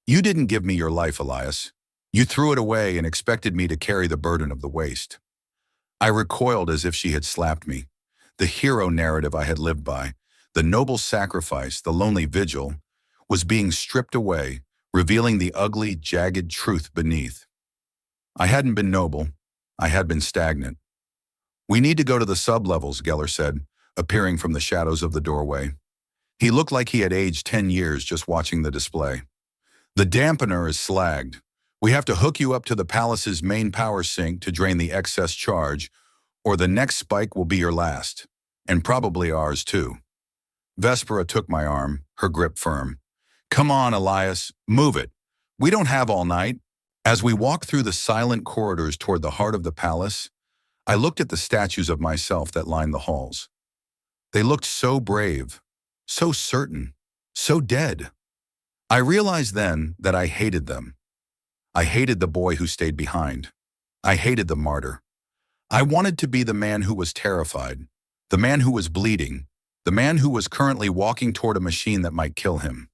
You didn't give me your life, Elias. You threw it away and expected me to carry the burden of the waste. I recoiled as if she had slapped me. The hero narrative I had lived by, the noble sacrifice, the lonely vigil, was being stripped away, revealing the ugly, jagged truth beneath. I hadn't been noble. I had been stagnant. We need to go to the sublevels, Geller said, appearing from the shadows of the doorway. He looked like he had aged 10 years just watching the display. The dampener is slagged. We have to hook you up to the palace's main power sink to drain the excess charge, or the next spike will be your last, and probably ours too. Vespera took my arm, her grip firm. Come on, Elias, move it. We don't have all night. As we walked through the silent corridors toward the heart of the palace, I looked at the statues of myself that lined the halls. They looked so brave, so certain, so dead. I realized then that I hated them. I hated the boy who stayed behind. I hated the martyr. I wanted to be the man who was terrified, the man who was bleeding, the man who was currently walking toward a machine that might kill him.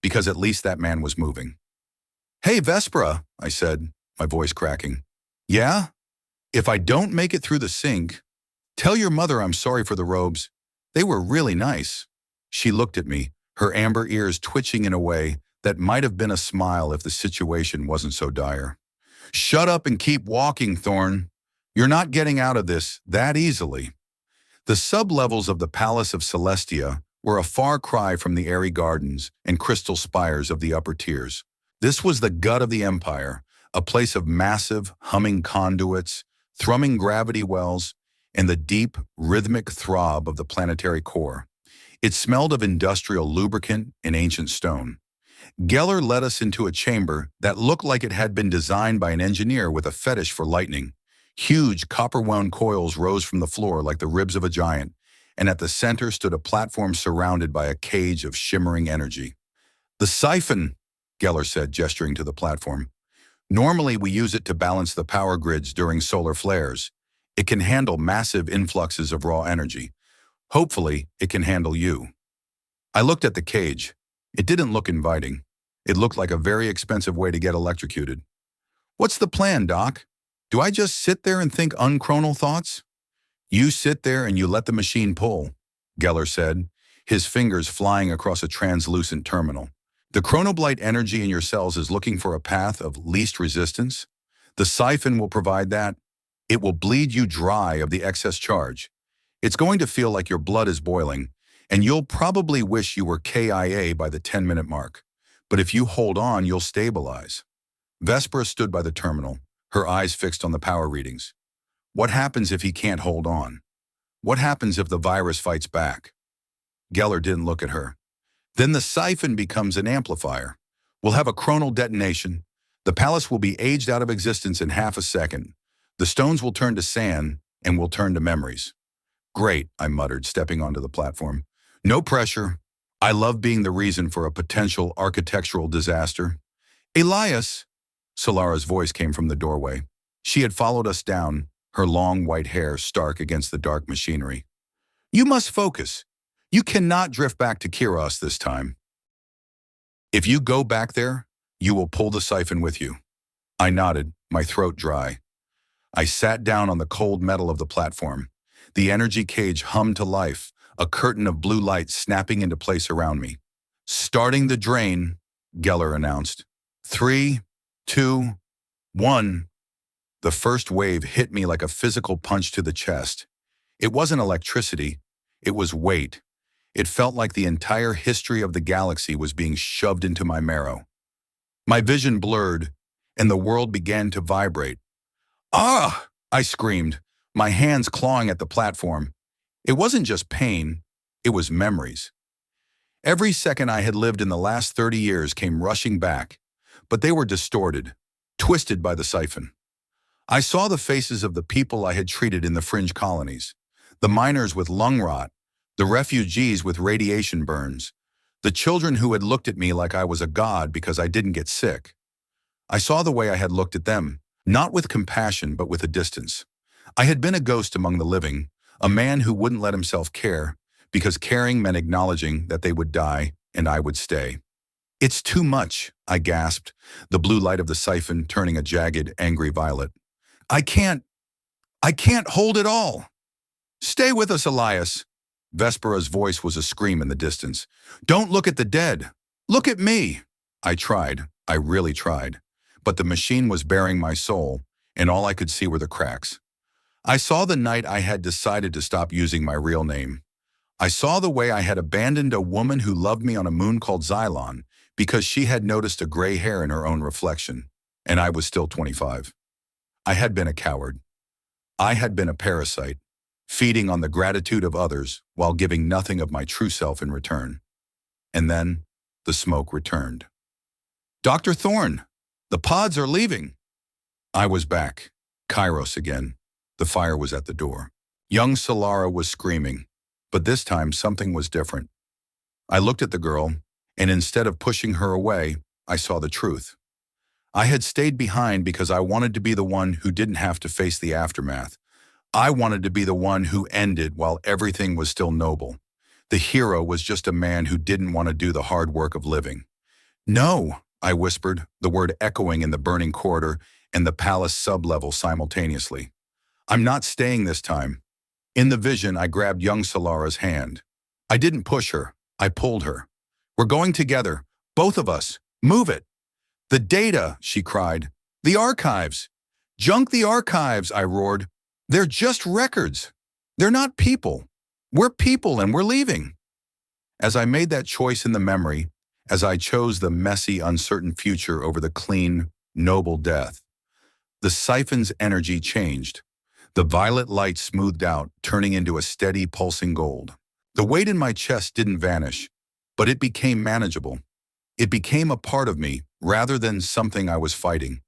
because at least that man was moving. "Hey, Vespera," I said, my voice cracking. "Yeah? If I don't make it through the sink, tell your mother I'm sorry for the robes. They were really nice." She looked at me, her amber ears twitching in a way that might have been a smile if the situation wasn't so dire. "Shut up and keep walking, Thorn. You're not getting out of this that easily." The sub-levels of the Palace of Celestia were a far cry from the airy gardens and crystal spires of the upper tiers. This was the gut of the empire, a place of massive, humming conduits, thrumming gravity wells, and the deep, rhythmic throb of the planetary core. It smelled of industrial lubricant and ancient stone. Geller led us into a chamber that looked like it had been designed by an engineer with a fetish for lightning. Huge copper-wound coils rose from the floor like the ribs of a giant, and at the center stood a platform surrounded by a cage of shimmering energy. "The siphon," Geller said, gesturing to the platform. "Normally we use it to balance the power grids during solar flares. It can handle massive influxes of raw energy. Hopefully, it can handle you." I looked at the cage. It didn't look inviting. It looked like a very expensive way to get electrocuted. "What's the plan, Doc? Do I just sit there and think unchronal thoughts?" "You sit there and you let the machine pull," Geller said, his fingers flying across a translucent terminal. "The chronoblight energy in your cells is looking for a path of least resistance. The siphon will provide that. It will bleed you dry of the excess charge. It's going to feel like your blood is boiling, and you'll probably wish you were KIA by the 10-minute mark. But if you hold on, you'll stabilize." Vespera stood by the terminal, her eyes fixed on the power readings. "What happens if he can't hold on? What happens if the virus fights back?" Geller didn't look at her. "Then the siphon becomes an amplifier. We'll have a chronal detonation. The palace will be aged out of existence in half a second. The stones will turn to sand, and will turn to memories." "Great," I muttered, stepping onto the platform. "No pressure. I love being the reason for a potential architectural disaster." "Elias," Solara's voice came from the doorway. She had followed us down, her long white hair stark against the dark machinery. "You must focus. You cannot drift back to Kiros this time. If you go back there, you will pull the siphon with you." I nodded, my throat dry. I sat down on the cold metal of the platform. The energy cage hummed to life, a curtain of blue light snapping into place around me. "Starting the drain," Geller announced. 3, 2, 1. The first wave hit me like a physical punch to the chest. It wasn't electricity, it was weight. It felt like the entire history of the galaxy was being shoved into my marrow. My vision blurred, and the world began to vibrate. "Ah!" I screamed, my hands clawing at the platform. It wasn't just pain, it was memories. Every second I had lived in the last 30 years came rushing back, but they were distorted, twisted by the siphon. I saw the faces of the people I had treated in the fringe colonies, the miners with lung rot, the refugees with radiation burns, the children who had looked at me like I was a god because I didn't get sick. I saw the way I had looked at them, not with compassion but with a distance. I had been a ghost among the living, a man who wouldn't let himself care, because caring meant acknowledging that they would die and I would stay. "It's too much," I gasped, the blue light of the siphon turning a jagged, angry violet. I can't hold it all." "Stay with us, Elias." Vespera's voice was a scream in the distance. "Don't look at the dead. Look at me." I tried, I really tried, but the machine was bearing my soul, and all I could see were the cracks. I saw the night I had decided to stop using my real name. I saw the way I had abandoned a woman who loved me on a moon called Xylon because she had noticed a gray hair in her own reflection, and I was still 25. I had been a coward. I had been a parasite, feeding on the gratitude of others while giving nothing of my true self in return. And then, the smoke returned. "Dr. Thorne, the pods are leaving." I was back. Kairos again. The fire was at the door. Young Solara was screaming, but this time something was different. I looked at the girl, and instead of pushing her away, I saw the truth. I had stayed behind because I wanted to be the one who didn't have to face the aftermath. I wanted to be the one who ended while everything was still noble. The hero was just a man who didn't want to do the hard work of living. No, I whispered, the word echoing in the burning corridor and the palace sublevel simultaneously. I'm not staying this time. In the vision, I grabbed young Solara's hand. I didn't push her. I pulled her. We're going together. Both of us. Move it. The data, she cried. The archives. Junk the archives, I roared. They're just records. They're not people. We're people and we're leaving. As I made that choice in the memory, as I chose the messy, uncertain future over the clean, noble death, the siphon's energy changed. The violet light smoothed out, turning into a steady, pulsing gold. The weight in my chest didn't vanish, but it became manageable. It became a part of me, rather than something I was fighting.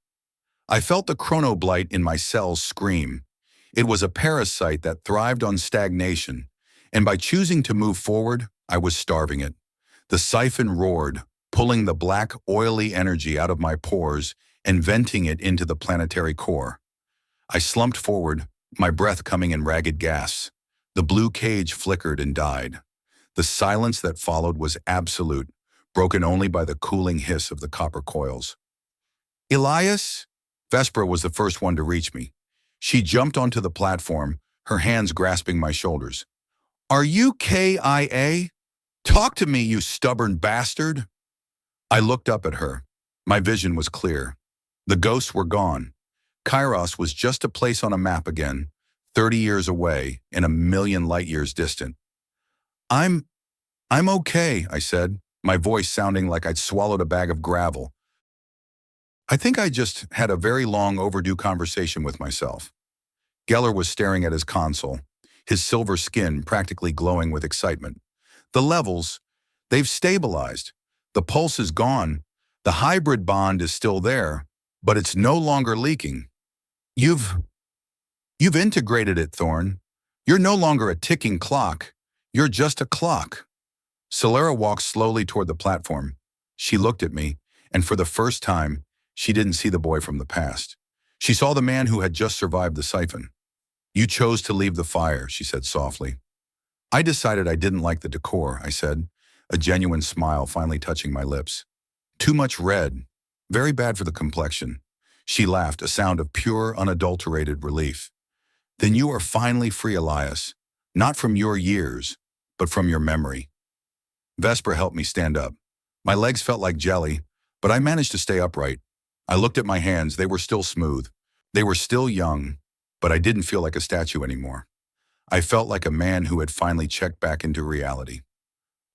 I felt the chronoblight in my cells scream. It was a parasite that thrived on stagnation, and by choosing to move forward, I was starving it. The siphon roared, pulling the black, oily energy out of my pores and venting it into the planetary core. I slumped forward, my breath coming in ragged gasps. The blue cage flickered and died. The silence that followed was absolute, broken only by the cooling hiss of the copper coils. Elias? Vespera was the first one to reach me. She jumped onto the platform, her hands grasping my shoulders. Are you KIA? Talk to me, you stubborn bastard! I looked up at her. My vision was clear. The ghosts were gone. Kairos was just a place on a map again, 30 years away and a million light years distant. I'm okay, I said, my voice sounding like I'd swallowed a bag of gravel. I think I just had a very long overdue conversation with myself. Geller was staring at his console, his silver skin practically glowing with excitement. The levels, they've stabilized. The pulse is gone. The hybrid bond is still there, but it's no longer leaking. You've integrated it, Thorn. You're no longer a ticking clock. You're just a clock. Solara walked slowly toward the platform. She looked at me, and for the first time, she didn't see the boy from the past. She saw the man who had just survived the siphon. You chose to leave the fire, she said softly. I decided I didn't like the decor, I said, a genuine smile finally touching my lips. Too much red. Very bad for the complexion. She laughed, a sound of pure, unadulterated relief. Then you are finally free, Elias. Not from your years, but from your memory. Vesper helped me stand up. My legs felt like jelly, but I managed to stay upright. I looked at my hands. They were still smooth. They were still young, but I didn't feel like a statue anymore. I felt like a man who had finally checked back into reality.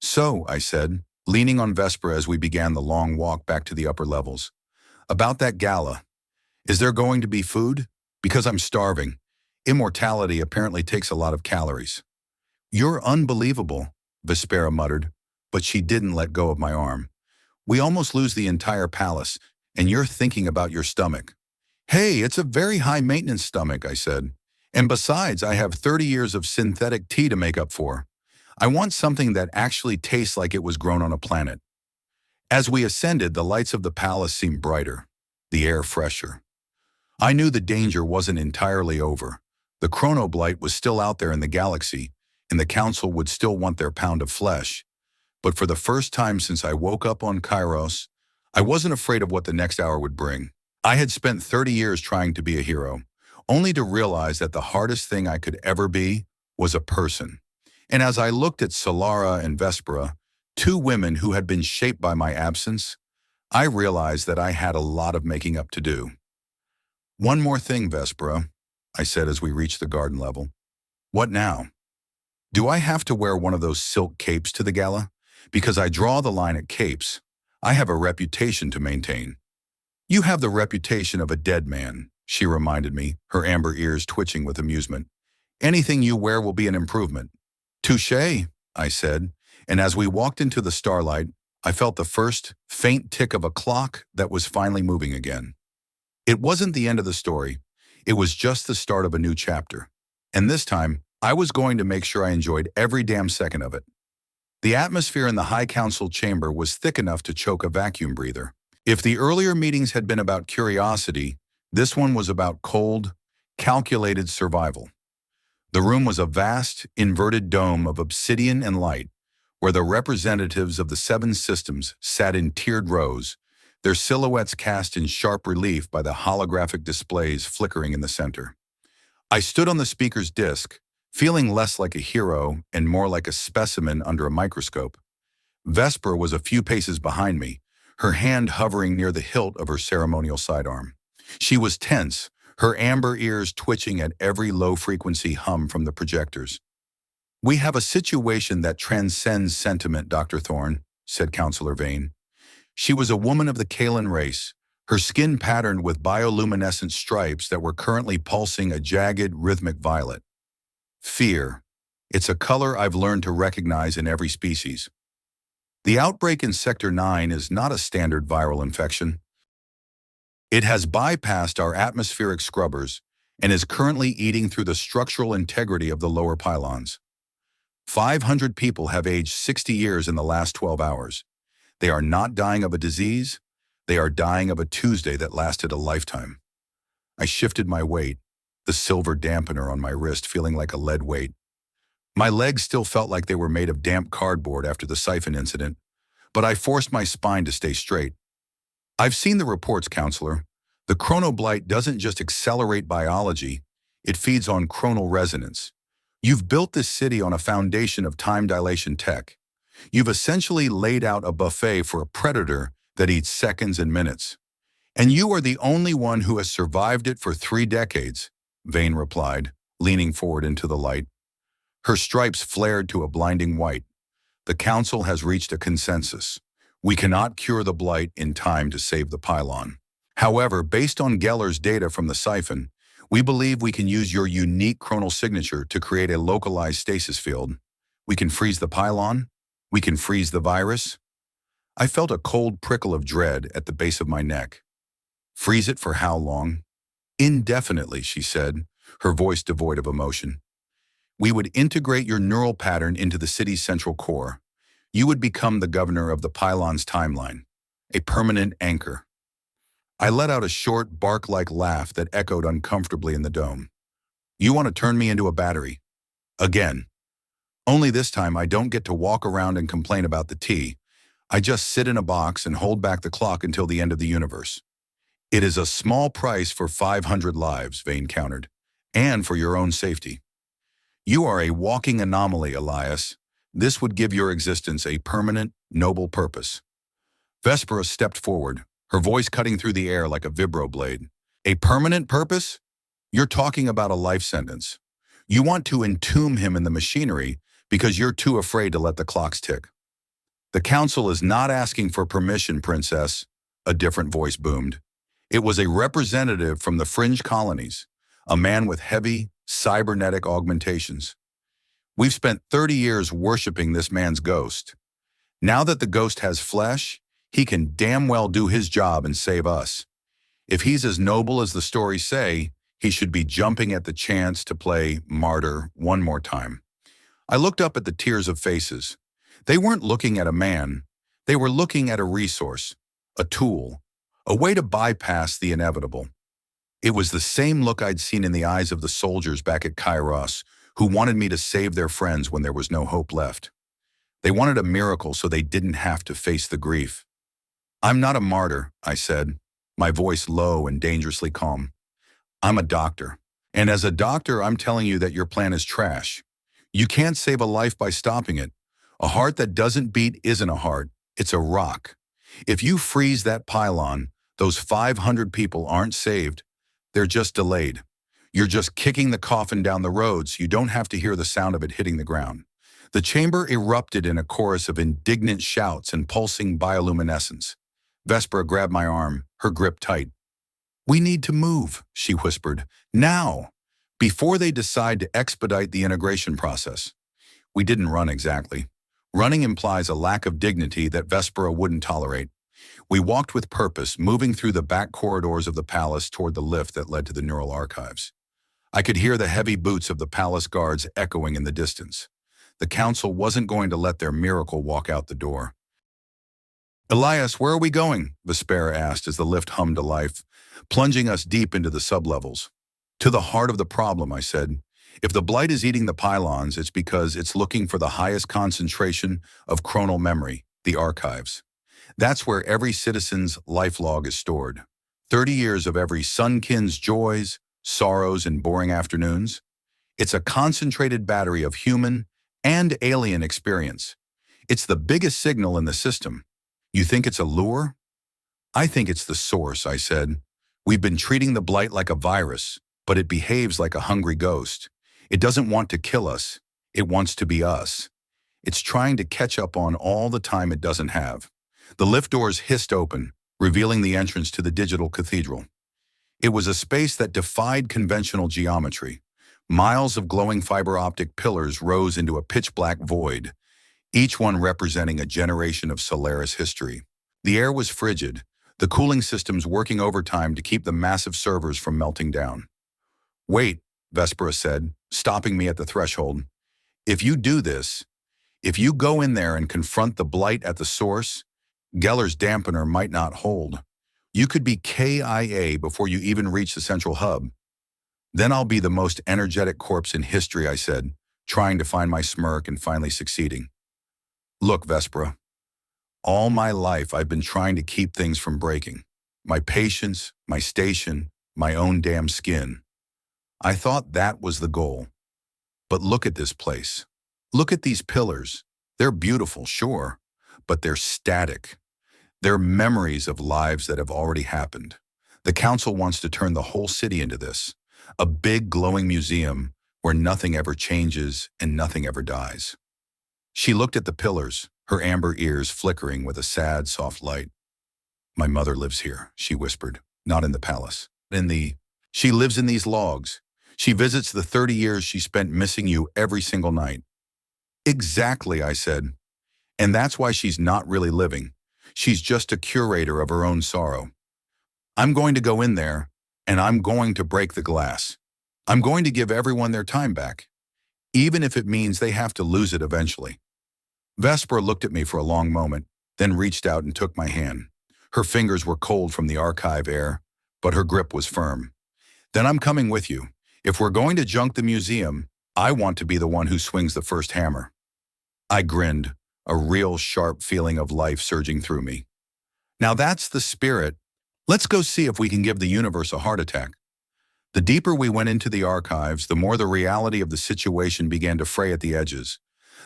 So, I said, leaning on Vesper as we began the long walk back to the upper levels. About that gala. Is there going to be food? Because I'm starving. Immortality apparently takes a lot of calories. You're unbelievable, Vespera muttered, but she didn't let go of my arm. We almost lose the entire palace, and you're thinking about your stomach. Hey, it's a very high-maintenance stomach, I said. And besides, I have 30 years of synthetic tea to make up for. I want something that actually tastes like it was grown on a planet. As we ascended, the lights of the palace seemed brighter, the air fresher. I knew the danger wasn't entirely over. The chronoblight was still out there in the galaxy, and the council would still want their pound of flesh. But for the first time since I woke up on Kairos, I wasn't afraid of what the next hour would bring. I had spent 30 years trying to be a hero, only to realize that the hardest thing I could ever be was a person. And as I looked at Solara and Vespera, two women who had been shaped by my absence, I realized that I had a lot of making up to do. One more thing, Vespera, I said as we reached the garden level. What now? Do I have to wear one of those silk capes to the gala? Because I draw the line at capes. I have a reputation to maintain. You have the reputation of a dead man, she reminded me, her amber ears twitching with amusement. Anything you wear will be an improvement. Touché, I said, and as we walked into the starlight, I felt the first, faint tick of a clock that was finally moving again. It wasn't the end of the story. It was just the start of a new chapter. And this time, I was going to make sure I enjoyed every damn second of it. The atmosphere in the High Council chamber was thick enough to choke a vacuum breather. If the earlier meetings had been about curiosity, this one was about cold, calculated survival. The room was a vast, inverted dome of obsidian and light, where the representatives of the 7 systems sat in tiered rows, their silhouettes cast in sharp relief by the holographic displays flickering in the center. I stood on the speaker's disc, feeling less like a hero and more like a specimen under a microscope. Vesper was a few paces behind me, her hand hovering near the hilt of her ceremonial sidearm. She was tense, her amber ears twitching at every low-frequency hum from the projectors. "We have a situation that transcends sentiment, Dr. Thorne," said Counselor Vane. She was a woman of the Kalan race, her skin patterned with bioluminescent stripes that were currently pulsing a jagged, rhythmic violet. "Fear. It's a color I've learned to recognize in every species. The outbreak in Sector 9 is not a standard viral infection. It has bypassed our atmospheric scrubbers and is currently eating through the structural integrity of the lower pylons. 500 people have aged 60 years in the last 12 hours. They are not dying of a disease, they are dying of a Tuesday that lasted a lifetime." I shifted my weight, the silver dampener on my wrist feeling like a lead weight. My legs still felt like they were made of damp cardboard after the siphon incident, but I forced my spine to stay straight. "I've seen the reports, Counselor. The chronoblight doesn't just accelerate biology, it feeds on chronal resonance. You've built this city on a foundation of time dilation tech. You've essentially laid out a buffet for a predator that eats seconds and minutes. And you are the only one who has survived it for 3 decades, Vane replied, leaning forward into the light. Her stripes flared to a blinding white. "The Council has reached a consensus. We cannot cure the blight in time to save the pylon. However, based on Geller's data from the siphon, we believe we can use your unique chronal signature to create a localized stasis field. We can freeze the pylon. We can freeze the virus." I felt a cold prickle of dread at the base of my neck. "Freeze it for how long?" "Indefinitely," she said, her voice devoid of emotion. "We would integrate your neural pattern into the city's central core. You would become the governor of the pylon's timeline, a permanent anchor." I let out a short, bark-like laugh that echoed uncomfortably in the dome. "You want to turn me into a battery? Again. Only this time I don't get to walk around and complain about the tea. I just sit in a box and hold back the clock until the end of the universe." "It is a small price for 500 lives," Vane countered, "and for your own safety. You are a walking anomaly, Elias. This would give your existence a permanent, noble purpose." Vespera stepped forward, her voice cutting through the air like a vibroblade. "A permanent purpose? You're talking about a life sentence. You want to entomb him in the machinery because you're too afraid to let the clocks tick." "The Council is not asking for permission, Princess," a different voice boomed. It was a representative from the fringe colonies, a man with heavy, cybernetic augmentations. "We've spent 30 years worshiping this man's ghost. Now that the ghost has flesh, he can damn well do his job and save us. If he's as noble as the stories say, he should be jumping at the chance to play martyr one more time." I looked up at the tiers of faces. They weren't looking at a man. They were looking at a resource, a tool, a way to bypass the inevitable. It was the same look I'd seen in the eyes of the soldiers back at Kairos, who wanted me to save their friends when there was no hope left. They wanted a miracle so they didn't have to face the grief. "I'm not a martyr," I said, my voice low and dangerously calm. "I'm a doctor. And as a doctor, I'm telling you that your plan is trash. You can't save a life by stopping it. A heart that doesn't beat isn't a heart, it's a rock. If you freeze that pylon, those 500 people aren't saved. They're just delayed. You're just kicking the coffin down the road so you don't have to hear the sound of it hitting the ground." The chamber erupted in a chorus of indignant shouts and pulsing bioluminescence. Vespera grabbed my arm, her grip tight. "We need to move," she whispered. "Now! Before they decide to expedite the integration process." We didn't run exactly. Running implies a lack of dignity that Vespera wouldn't tolerate. We walked with purpose, moving through the back corridors of the palace toward the lift that led to the neural archives. I could hear the heavy boots of the palace guards echoing in the distance. The Council wasn't going to let their miracle walk out the door. "Elias, where are we going?" Vespera asked as the lift hummed to life, plunging us deep into the sublevels. "To the heart of the problem," I said. If the blight is eating the pylons, it's because it's looking for the highest concentration of chronal memory, the archives. That's where every citizen's life log is stored. 30 years of every sunkin's joys, sorrows, and boring afternoons. It's a concentrated battery of human and alien experience. It's the biggest signal in the system. You think it's a lure? I think it's the source, I said. We've been treating the blight like a virus, but it behaves like a hungry ghost. It doesn't want to kill us. It wants to be us. It's trying to catch up on all the time it doesn't have. The lift doors hissed open, revealing the entrance to the digital cathedral. It was a space that defied conventional geometry. Miles of glowing fiber optic pillars rose into a pitch-black void, each one representing a generation of Solaris history. The air was frigid, the cooling systems working overtime to keep the massive servers from melting down. "Wait," Vespera said, stopping me at the threshold. "If you do this, if you go in there and confront the blight at the source, Geller's dampener might not hold. You could be KIA before you even reach the central hub." "Then I'll be the most energetic corpse in history," I said, trying to find my smirk and finally succeeding. "Look, Vespera, all my life I've been trying to keep things from breaking. My patience, my station, my own damn skin. I thought that was the goal. But look at this place. Look at these pillars. They're beautiful, sure, but they're static. They're memories of lives that have already happened. The council wants to turn the whole city into this, a big glowing museum where nothing ever changes and nothing ever dies." She looked at the pillars, her amber ears flickering with a sad, soft light. "My mother lives here," she whispered, "not in the palace. She lives in these logs. She visits the 30 years she spent missing you every single night." "Exactly," I said. "And that's why she's not really living. She's just a curator of her own sorrow. I'm going to go in there, and I'm going to break the glass. I'm going to give everyone their time back, even if it means they have to lose it eventually." Vespera looked at me for a long moment, then reached out and took my hand. Her fingers were cold from the archive air, but her grip was firm. "Then I'm coming with you. If we're going to junk the museum, I want to be the one who swings the first hammer." I grinned, a real sharp feeling of life surging through me. "Now that's the spirit. Let's go see if we can give the universe a heart attack." The deeper we went into the archives, the more the reality of the situation began to fray at the edges.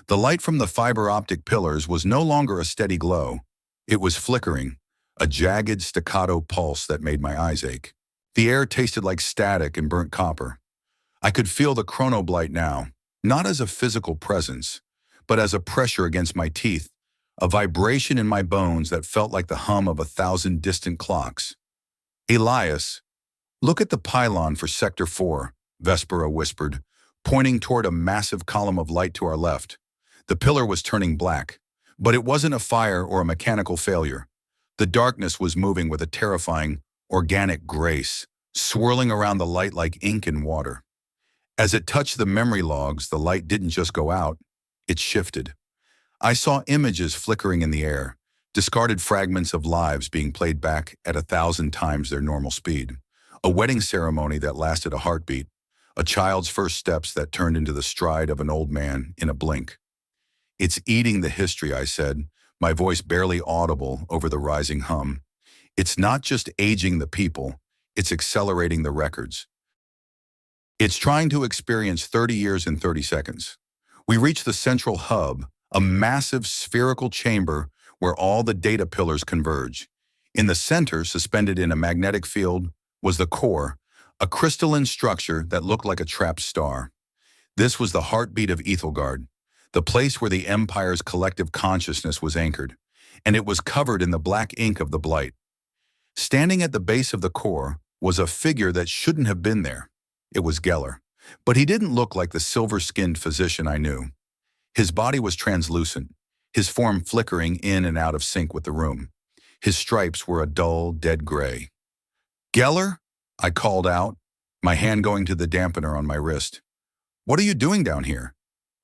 The light from the fiber optic pillars was no longer a steady glow. It was flickering, a jagged staccato pulse that made my eyes ache. The air tasted like static and burnt copper. I could feel the chronoblight now, not as a physical presence, but as a pressure against my teeth, a vibration in my bones that felt like the hum of 1,000 distant clocks. "Elias, look at the pylon for Sector 4, Vespera whispered, pointing toward a massive column of light to our left. The pillar was turning black, but it wasn't a fire or a mechanical failure. The darkness was moving with a terrifying, organic grace, swirling around the light like ink in water. As it touched the memory logs, the light didn't just go out, it shifted. I saw images flickering in the air, discarded fragments of lives being played back at 1,000 times their normal speed. A wedding ceremony that lasted a heartbeat, a child's first steps that turned into the stride of an old man in a blink. "It's eating the history," I said, my voice barely audible over the rising hum. "It's not just aging the people, it's accelerating the records. It's trying to experience 30 years in 30 seconds. We reached the central hub, a massive spherical chamber where all the data pillars converge. In the center, suspended in a magnetic field, was the core, a crystalline structure that looked like a trapped star. This was the heartbeat of Aethelgard, the place where the Empire's collective consciousness was anchored, and it was covered in the black ink of the blight. Standing at the base of the core was a figure that shouldn't have been there. It was Geller, but he didn't look like the silver-skinned physician I knew. His body was translucent, his form flickering in and out of sync with the room. His stripes were a dull, dead gray. "Geller?" I called out, my hand going to the dampener on my wrist. "What are you doing down here?"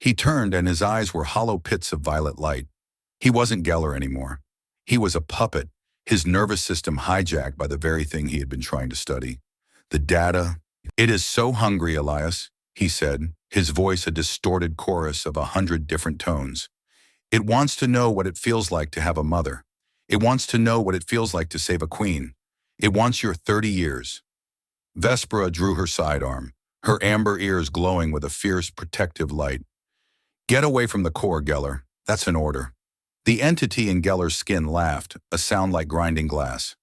He turned and his eyes were hollow pits of violet light. He wasn't Geller anymore. He was a puppet, his nervous system hijacked by the very thing he had been trying to study. The data. "It is so hungry, Elias," he said, his voice a distorted chorus of 100 different tones. It wants to know what it feels like to have a mother. It wants to know what it feels like to save a queen. It wants your 30 years. Vespera drew her sidearm, her amber ears glowing with a fierce, protective light. Get away from the core, Geller. That's an order. The entity in Geller's skin laughed, a sound like grinding glass.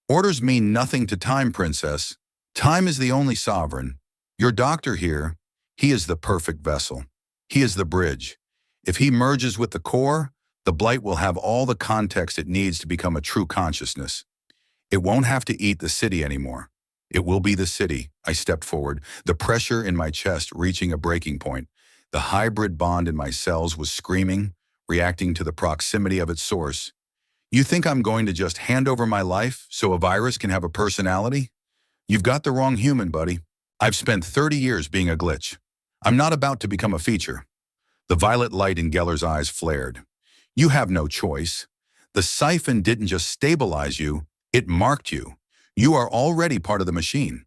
Orders mean nothing to time, princess. Time is the only sovereign. Your doctor here, he is the perfect vessel. He is the bridge. If he merges with the core, the blight will have all the context it needs to become a true consciousness. It won't have to eat the city anymore. It will be the city. I stepped forward, the pressure in my chest reaching a breaking point. The hybrid bond in my cells was screaming, reacting to the proximity of its source. You think I'm going to just hand over my life so a virus can have a personality? You've got the wrong human, buddy. I've spent 30 years being a glitch. I'm not about to become a feature. The violet light in Geller's eyes flared. You have no choice. The siphon didn't just stabilize you, it marked you. You are already part of the machine.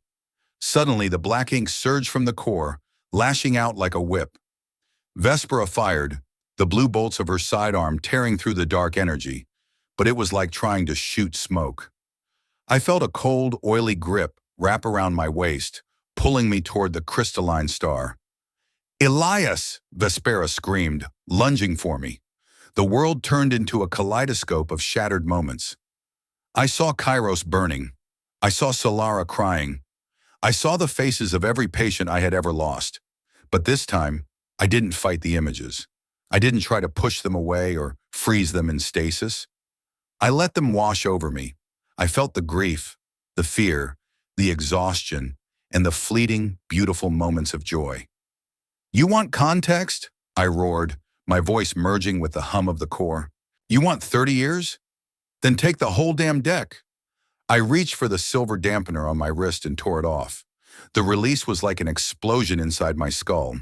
Suddenly, the black ink surged from the core, lashing out like a whip. Vespera fired, the blue bolts of her sidearm tearing through the dark energy, but it was like trying to shoot smoke. I felt a cold, oily grip wrap around my waist, pulling me toward the crystalline star. Elias! Vespera screamed, lunging for me. The world turned into a kaleidoscope of shattered moments. I saw Kairos burning. I saw Solara crying. I saw the faces of every patient I had ever lost. But this time, I didn't fight the images. I didn't try to push them away or freeze them in stasis. I let them wash over me. I felt the grief, the fear, the exhaustion, and the fleeting, beautiful moments of joy. You want context? I roared, my voice merging with the hum of the core. You want 30 years? Then take the whole damn deck. I reached for the silver dampener on my wrist and tore it off. The release was like an explosion inside my skull.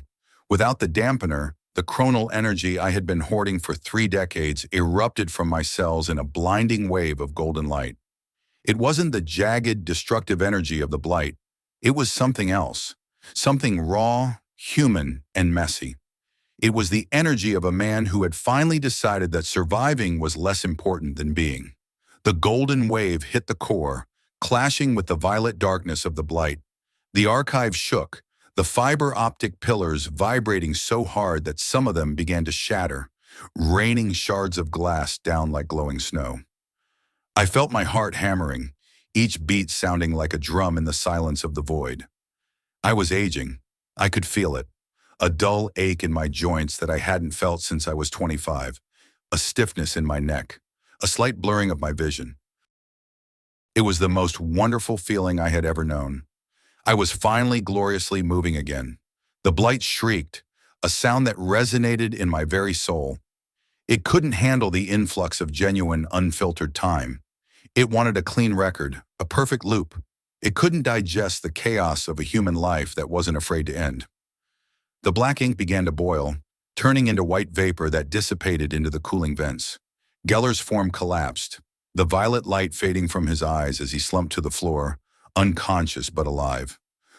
Without the dampener, the chronal energy I had been hoarding for 3 decades erupted from my cells in a blinding wave of golden light. It wasn't the jagged, destructive energy of the blight. It was something else. Something raw, human, and messy. It was the energy of a man who had finally decided that surviving was less important than being. The golden wave hit the core, clashing with the violet darkness of the blight. The archive shook, the fiber optic pillars vibrating so hard that some of them began to shatter, raining shards of glass down like glowing snow. I felt my heart hammering, each beat sounding like a drum in the silence of the void. I was aging. I could feel it. A dull ache in my joints that I hadn't felt since I was 25, a stiffness in my neck, a slight blurring of my vision. It was the most wonderful feeling I had ever known. I was finally gloriously moving again. The blight shrieked, a sound that resonated in my very soul. It couldn't handle the influx of genuine, unfiltered time. It wanted a clean record, a perfect loop. It couldn't digest the chaos of a human life that wasn't afraid to end. The black ink began to boil, turning into white vapor that dissipated into the cooling vents. Geller's form collapsed, the violet light fading from his eyes as he slumped to the floor, unconscious but alive.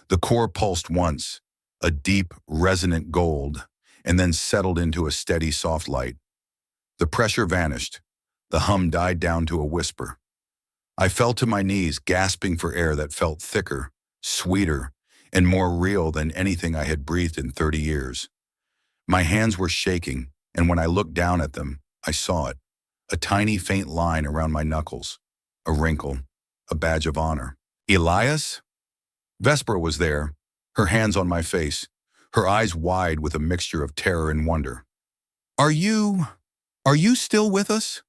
The core pulsed once, a deep, resonant gold, and then settled into a steady, soft light. The pressure vanished. The hum died down to a whisper. I fell to my knees, gasping for air that felt thicker, sweeter, and more real than anything I had breathed in 30 years. My hands were shaking, and when I looked down at them, I saw it. A tiny, faint line around my knuckles. A wrinkle. A badge of honor. Elias? Vespera was there, her hands on my face, her eyes wide with a mixture of terror and wonder. Are you still with us?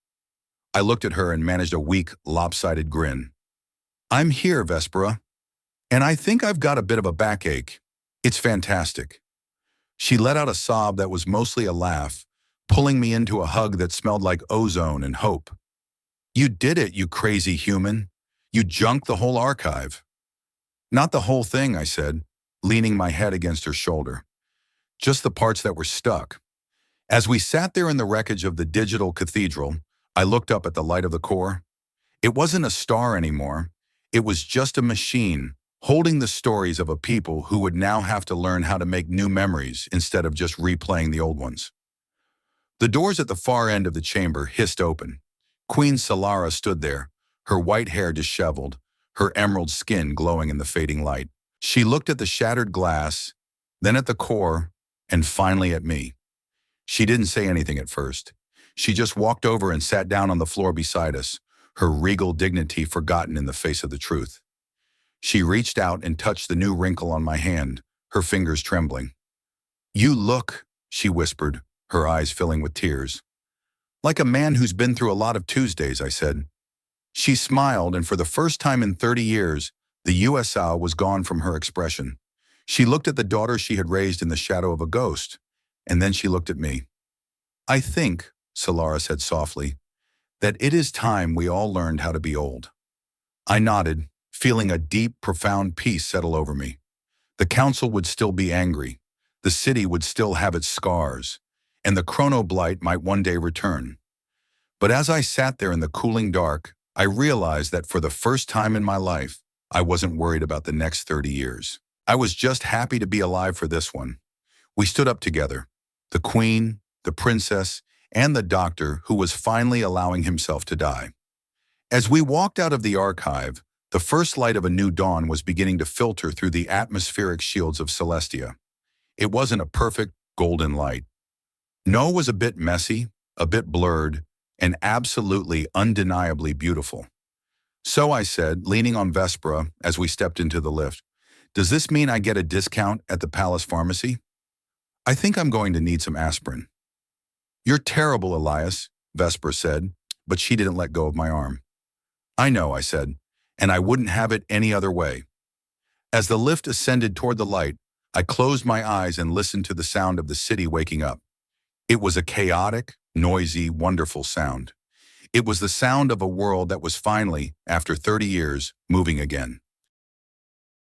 I looked at her and managed a weak, lopsided grin. I'm here, Vespera, and I think I've got a bit of a backache. It's fantastic. She let out a sob that was mostly a laugh, pulling me into a hug that smelled like ozone and hope. You did it, you crazy human. You junked the whole archive. Not the whole thing, I said, leaning my head against her shoulder. Just the parts that were stuck. As we sat there in the wreckage of the digital cathedral, I looked up at the light of the core. It wasn't a star anymore. It was just a machine, holding the stories of a people who would now have to learn how to make new memories instead of just replaying the old ones. The doors at the far end of the chamber hissed open. Queen Solara stood there, her white hair disheveled, her emerald skin glowing in the fading light. She looked at the shattered glass, then at the core, and finally at me. She didn't say anything at first. She just walked over and sat down on the floor beside us, her regal dignity forgotten in the face of the truth. She reached out and touched the new wrinkle on my hand, her fingers trembling. "You look," she whispered, her eyes filling with tears. "Like a man who's been through a lot of Tuesdays," I said. She smiled, and for the first time in 30 years, the USO was gone from her expression. She looked at the daughter she had raised in the shadow of a ghost, and then she looked at me. "I think," Solara said softly, "that it is time we all learned how to be old." I nodded, feeling a deep, profound peace settle over me. The council would still be angry, the city would still have its scars, and the chronoblight might one day return. But as I sat there in the cooling dark, I realized that for the first time in my life, I wasn't worried about the next 30 years. I was just happy to be alive for this one. We stood up together, the queen, the princess, and the doctor who was finally allowing himself to die. As we walked out of the archive, the first light of a new dawn was beginning to filter through the atmospheric shields of Celestia. It wasn't a perfect golden light. No, it was a bit messy, a bit blurred, and absolutely undeniably beautiful. "So," I said, leaning on Vespera as we stepped into the lift, "does this mean I get a discount at the palace pharmacy? I think I'm going to need some aspirin." "You're terrible, Elias," Vespera said, but she didn't let go of my arm. "I know," I said, "and I wouldn't have it any other way." As the lift ascended toward the light, I closed my eyes and listened to the sound of the city waking up. It was a chaotic, noisy, wonderful sound. It was the sound of a world that was finally, after 30 years, moving again.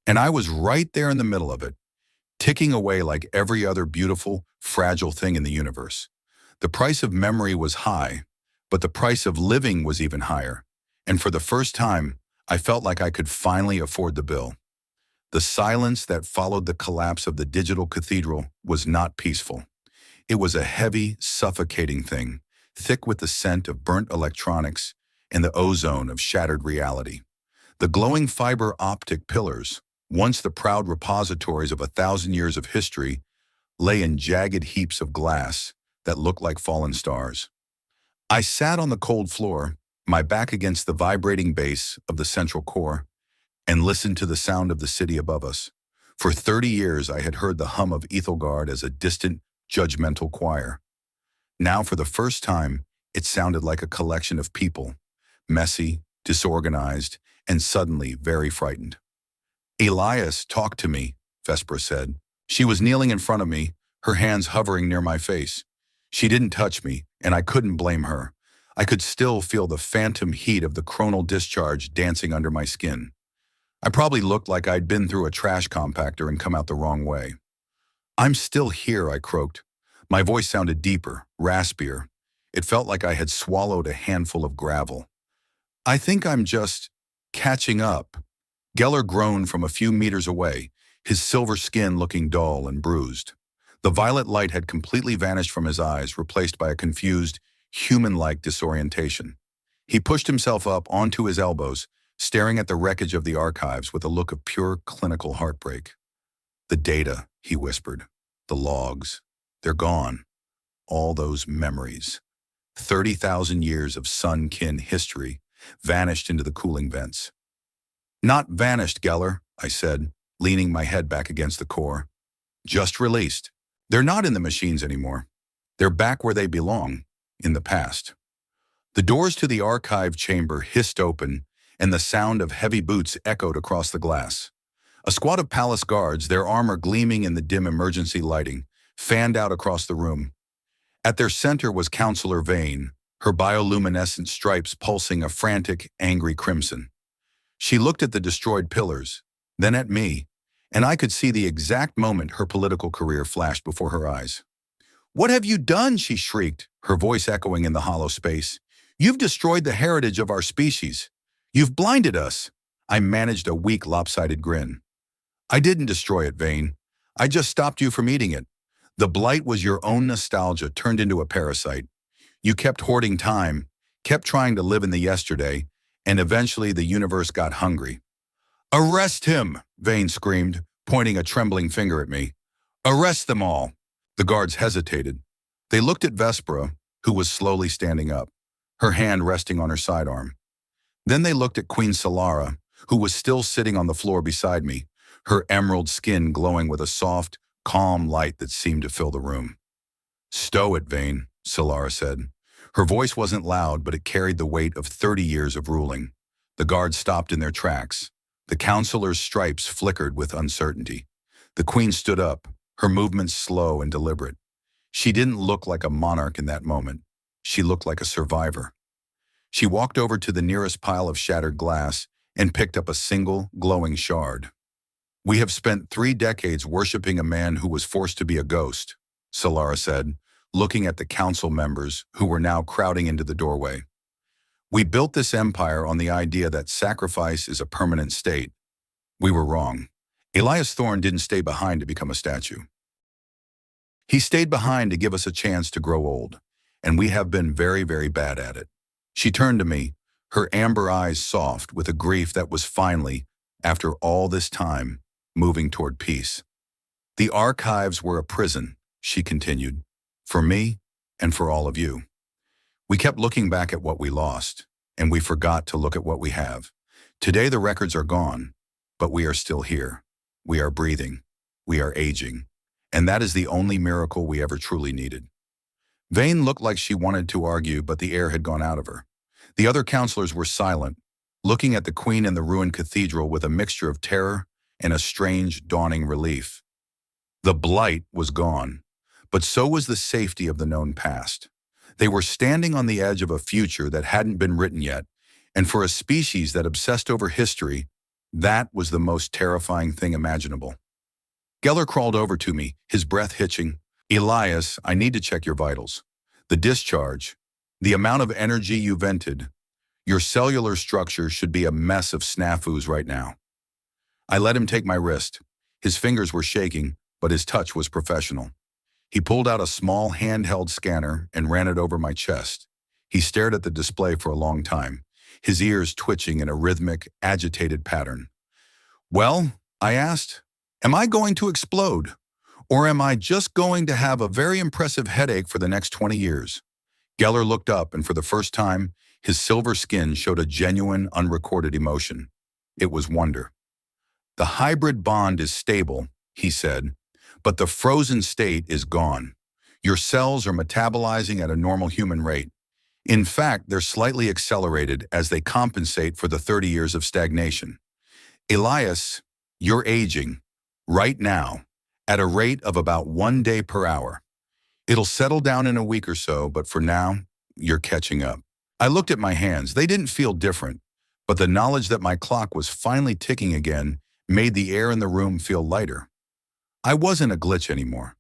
And I was right there in the middle of it, ticking away like every other beautiful, fragile thing in the universe. The price of memory was high, but the price of living was even higher. And for the first time, I felt like I could finally afford the bill. The silence that followed the collapse of the digital cathedral was not peaceful. It was a heavy, suffocating thing, thick with the scent of burnt electronics and the ozone of shattered reality. The glowing fiber optic pillars, once the proud repositories of 1,000 years of history, lay in jagged heaps of glass that looked like fallen stars. I sat on the cold floor, my back against the vibrating base of the central core, and listened to the sound of the city above us. For 30 years, I had heard the hum of Aethelgard as a distant, judgmental choir. Now, for the first time, it sounded like a collection of people, messy, disorganized, and suddenly very frightened. "Elias, talk to me," Vespera said. She was kneeling in front of me, her hands hovering near my face. She didn't touch me, and I couldn't blame her. I could still feel the phantom heat of the chronal discharge dancing under my skin. I probably looked like I'd been through a trash compactor and come out the wrong way. "I'm still here," I croaked. My voice sounded deeper, raspier. It felt like I had swallowed a handful of gravel. "I think I'm just catching up." Geller groaned from a few meters away, his silver skin looking dull and bruised. The violet light had completely vanished from his eyes, replaced by a confused, human-like disorientation. He pushed himself up onto his elbows, staring at the wreckage of the archives with a look of pure clinical heartbreak. "The data," he whispered. "The logs. They're gone. All those memories. 30,000 years of sun-kin history vanished into the cooling vents." "Not vanished, Geller," I said, leaning my head back against the core. "Just released. They're not in the machines anymore. They're back where they belong, in the past." The doors to the archive chamber hissed open, and the sound of heavy boots echoed across the glass. A squad of palace guards, their armor gleaming in the dim emergency lighting, fanned out across the room. At their center was Counselor Vane, her bioluminescent stripes pulsing a frantic, angry crimson. She looked at the destroyed pillars, then at me, and I could see the exact moment her political career flashed before her eyes. "What have you done?" she shrieked, her voice echoing in the hollow space. "You've destroyed the heritage of our species. You've blinded us." I managed a weak, lopsided grin. I didn't destroy it, Vane. I just stopped you from eating it. The blight was your own nostalgia turned into a parasite. You kept hoarding time, kept trying to live in the yesterday, and eventually the universe got hungry. Arrest him, Vane screamed, pointing a trembling finger at me. Arrest them all. The guards hesitated. They looked at Vespera, who was slowly standing up, her hand resting on her sidearm. Then they looked at Queen Solara, who was still sitting on the floor beside me, her emerald skin glowing with a soft, calm light that seemed to fill the room. Stow it, Vane, Solara said. Her voice wasn't loud, but it carried the weight of 30 years of ruling. The guards stopped in their tracks. The counselor's stripes flickered with uncertainty. The queen stood up, her movements slow and deliberate. She didn't look like a monarch in that moment. She looked like a survivor. She walked over to the nearest pile of shattered glass and picked up a single, glowing shard. We have spent 3 decades worshiping a man who was forced to be a ghost, Solara said, looking at the council members who were now crowding into the doorway. We built this empire on the idea that sacrifice is a permanent state. We were wrong. Elias Thorne didn't stay behind to become a statue. He stayed behind to give us a chance to grow old, and we have been very, very bad at it. She turned to me, her amber eyes soft with a grief that was finally, after all this time, moving toward peace. The archives were a prison, she continued, for me and for all of you. We kept looking back at what we lost, and we forgot to look at what we have. Today the records are gone, but we are still here. We are breathing. We are aging. And that is the only miracle we ever truly needed. Vane looked like she wanted to argue, but the air had gone out of her. The other counselors were silent, looking at the queen in the ruined cathedral with a mixture of terror and a strange, dawning relief. The blight was gone, but so was the safety of the known past. They were standing on the edge of a future that hadn't been written yet, and for a species that obsessed over history, that was the most terrifying thing imaginable. Geller crawled over to me, his breath hitching. Elias, I need to check your vitals. The discharge, the amount of energy you vented, your cellular structure should be a mess of snafus right now. I let him take my wrist. His fingers were shaking, but his touch was professional. He pulled out a small handheld scanner and ran it over my chest. He stared at the display for a long time, his ears twitching in a rhythmic, agitated pattern. Well, I asked, am I going to explode? Or am I just going to have a very impressive headache for the next 20 years? Geller looked up, and for the first time, his silver skin showed a genuine, unrecorded emotion. It was wonder. The hybrid bond is stable, he said, but the frozen state is gone. Your cells are metabolizing at a normal human rate. In fact, they're slightly accelerated as they compensate for the 30 years of stagnation. Elias, you're aging, right now, at a rate of about 1 day per hour. It'll settle down in a week or so, but for now, you're catching up. I looked at my hands. They didn't feel different, but the knowledge that my clock was finally ticking again made the air in the room feel lighter. I wasn't a glitch anymore.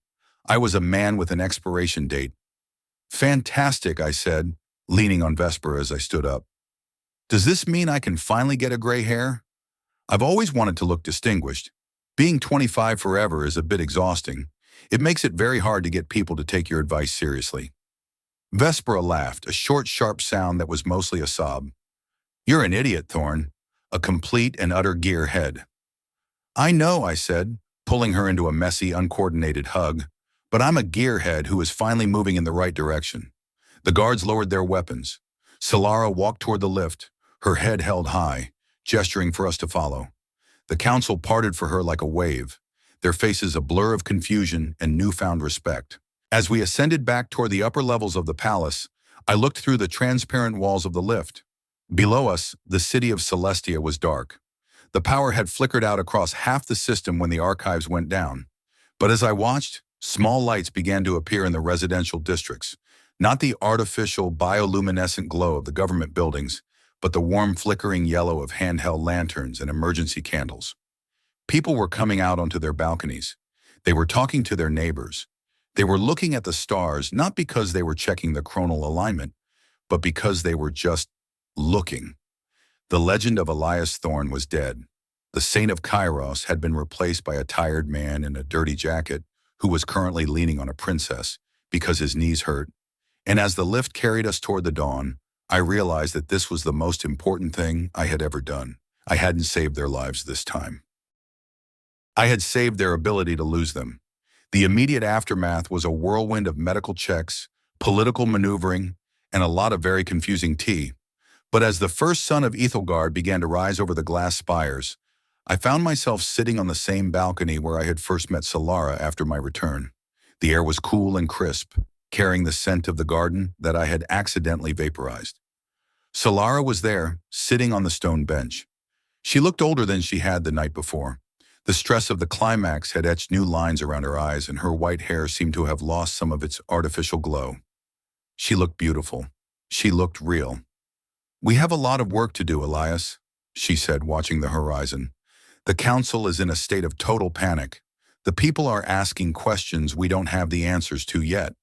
I was a man with an expiration date. Fantastic, I said, leaning on Vespera as I stood up. Does this mean I can finally get a gray hair? I've always wanted to look distinguished. Being 25 forever is a bit exhausting. It makes it very hard to get people to take your advice seriously. Vespera laughed, a short, sharp sound that was mostly a sob. You're an idiot, Thorne. A complete and utter gearhead. I know, I said, pulling her into a messy, uncoordinated hug, but I'm a gearhead who is finally moving in the right direction. The guards lowered their weapons. Solara walked toward the lift, her head held high, gesturing for us to follow. The council parted for her like a wave, their faces a blur of confusion and newfound respect. As we ascended back toward the upper levels of the palace, I looked through the transparent walls of the lift. Below us, the city of Celestia was dark. The power had flickered out across half the system when the archives went down. But as I watched, small lights began to appear in the residential districts, not the artificial bioluminescent glow of the government buildings, but the warm flickering yellow of handheld lanterns and emergency candles. People were coming out onto their balconies. They were talking to their neighbors. They were looking at the stars, not because they were checking the chronal alignment, but because they were just looking. The legend of Elias Thorne was dead. The saint of Kairos had been replaced by a tired man in a dirty jacket who was currently leaning on a princess because his knees hurt. And as the lift carried us toward the dawn, I realized that this was the most important thing I had ever done. I hadn't saved their lives this time. I had saved their ability to lose them. The immediate aftermath was a whirlwind of medical checks, political maneuvering, and a lot of very confusing tea. But as the first sun of Aethelgard began to rise over the glass spires, I found myself sitting on the same balcony where I had first met Solara after my return. The air was cool and crisp, carrying the scent of the garden that I had accidentally vaporized. Solara was there, sitting on the stone bench. She looked older than she had the night before. The stress of the climax had etched new lines around her eyes, and her white hair seemed to have lost some of its artificial glow. She looked beautiful. She looked real. "We have a lot of work to do, Elias," she said, watching the horizon. "The council is in a state of total panic. The people are asking questions we don't have the answers to yet."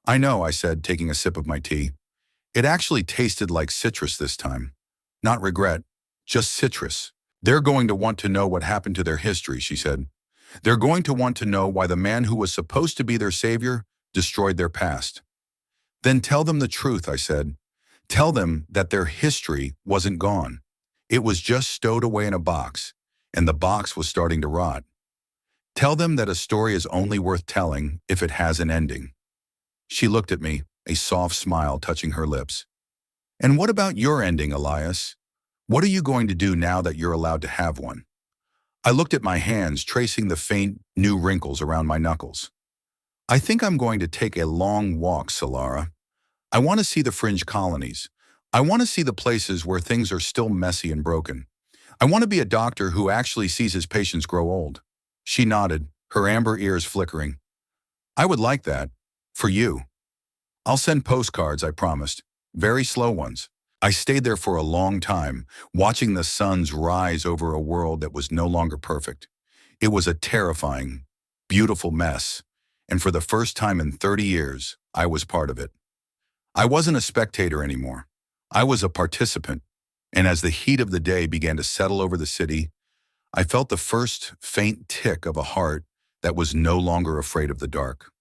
"I know," I said, taking a sip of my tea. It actually tasted like citrus this time. Not regret, just citrus. "They're going to want to know what happened to their history," she said. "They're going to want to know why the man who was supposed to be their savior destroyed their past." "Then tell them the truth," I said. "Tell them that their history wasn't gone. It was just stowed away in a box, and the box was starting to rot. Tell them that a story is only worth telling if it has an ending." She looked at me, a soft smile touching her lips. "And what about your ending, Elias? What are you going to do now that you're allowed to have one?" I looked at my hands, tracing the faint, new wrinkles around my knuckles. "I think I'm going to take a long walk, Solara. I want to see the fringe colonies. I want to see the places where things are still messy and broken. I want to be a doctor who actually sees his patients grow old." She nodded, her amber ears flickering. "I would like that. For you. I'll send postcards, I promised. Very slow ones." I stayed there for a long time, watching the suns rise over a world that was no longer perfect. It was a terrifying, beautiful mess, and for the first time in 30 years, I was part of it. I wasn't a spectator anymore. I was a participant, and as the heat of the day began to settle over the city, I felt the first faint tick of a heart that was no longer afraid of the dark.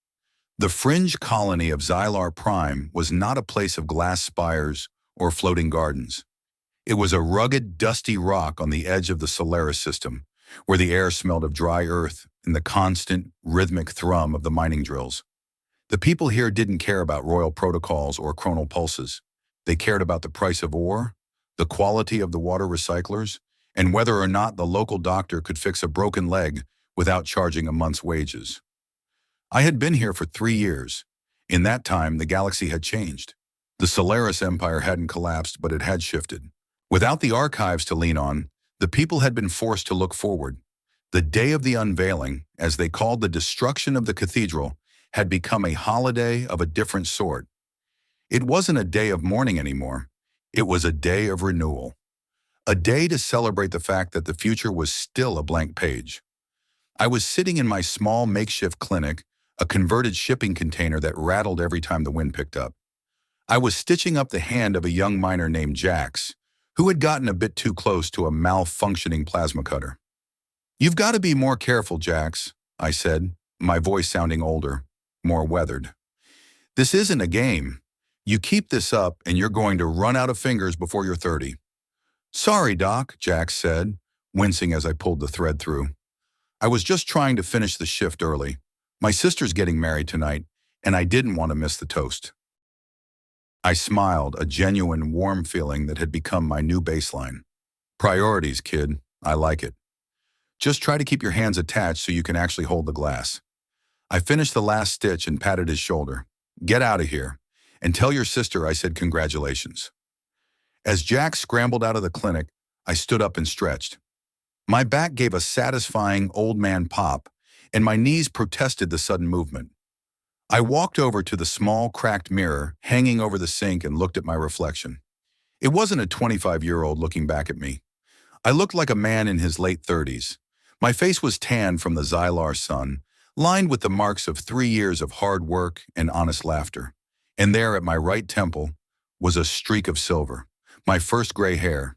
The fringe colony of Xylar Prime was not a place of glass spires or floating gardens. It was a rugged, dusty rock on the edge of the Solaris system, where the air smelled of dry earth and the constant, rhythmic thrum of the mining drills. The people here didn't care about royal protocols or chronal pulses. They cared about the price of ore, the quality of the water recyclers, and whether or not the local doctor could fix a broken leg without charging a month's wages. I had been here for 3 years. In that time, the galaxy had changed. The Solaris Empire hadn't collapsed, but it had shifted. Without the archives to lean on, the people had been forced to look forward. The day of the unveiling, as they called the destruction of the cathedral, had become a holiday of a different sort. It wasn't a day of mourning anymore. It was a day of renewal. A day to celebrate the fact that the future was still a blank page. I was sitting in my small makeshift clinic, a converted shipping container that rattled every time the wind picked up. I was stitching up the hand of a young miner named Jax, who had gotten a bit too close to a malfunctioning plasma cutter. "You've got to be more careful, Jax," I said, my voice sounding older, more weathered. "This isn't a game. You keep this up and you're going to run out of fingers before you're 30. "Sorry, Doc," Jax said, wincing as I pulled the thread through. "I was just trying to finish the shift early. My sister's getting married tonight, and I didn't want to miss the toast." I smiled, a genuine, warm feeling that had become my new baseline. "Priorities, kid. I like it. Just try to keep your hands attached so you can actually hold the glass." I finished the last stitch and patted his shoulder. "Get out of here. And tell your sister I said congratulations." As Jack scrambled out of the clinic, I stood up and stretched. My back gave a satisfying old man pop, and my knees protested the sudden movement. I walked over to the small, cracked mirror hanging over the sink and looked at my reflection. It wasn't a 25-year-old looking back at me. I looked like a man in his late 30s. My face was tanned from the Xylar sun, lined with the marks of 3 years of hard work and honest laughter. And there at my right temple was a streak of silver, my first gray hair.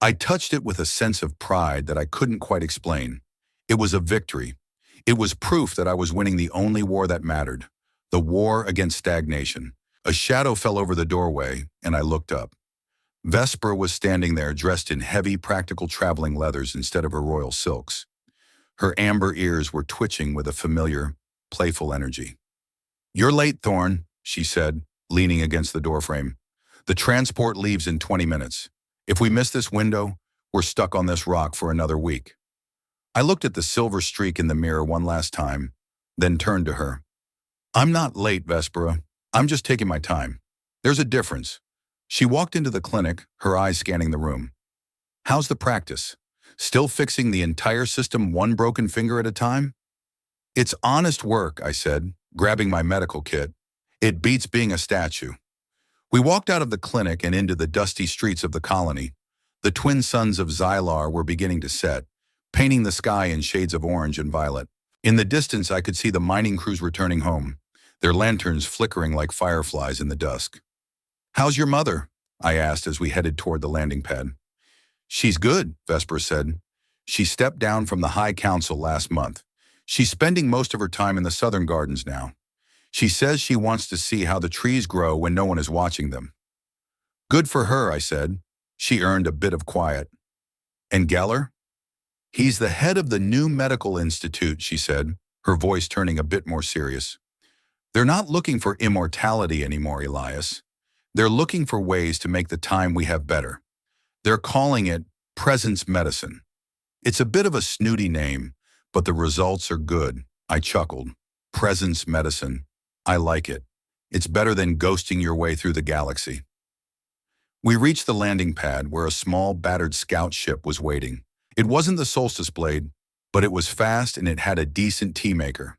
I touched it with a sense of pride that I couldn't quite explain. It was a victory. It was proof that I was winning the only war that mattered, the war against stagnation. A shadow fell over the doorway, and I looked up. Vespera was standing there dressed in heavy, practical traveling leathers instead of her royal silks. Her amber ears were twitching with a familiar, playful energy. "You're late, Thorn," she said, leaning against the doorframe. "The transport leaves in 20 minutes. If we miss this window, we're stuck on this rock for another week." I looked at the silver streak in the mirror one last time, then turned to her. "I'm not late, Vespera. I'm just taking my time. There's a difference." She walked into the clinic, her eyes scanning the room. "How's the practice? Still fixing the entire system one broken finger at a time?" "It's honest work," I said, grabbing my medical kit. "It beats being a statue." We walked out of the clinic and into the dusty streets of the colony. The twin suns of Xylar were beginning to set, painting the sky in shades of orange and violet. In the distance, I could see the mining crews returning home, their lanterns flickering like fireflies in the dusk. "How's your mother?" I asked as we headed toward the landing pad. "She's good," Vesper said. "She stepped down from the High Council last month. She's spending most of her time in the Southern Gardens now. She says she wants to see how the trees grow when no one is watching them." "Good for her," I said. She earned a bit of quiet. "And Geller?" "He's the head of the new medical institute," she said, her voice turning a bit more serious. "They're not looking for immortality anymore, Elias. They're looking for ways to make the time we have better. They're calling it presence medicine. It's a bit of a snooty name, but the results are good." I chuckled. Presence medicine. I like it. It's better than ghosting your way through the galaxy. We reached the landing pad where a small, battered scout ship was waiting. It wasn't the Solstice Blade, but it was fast and it had a decent tea maker.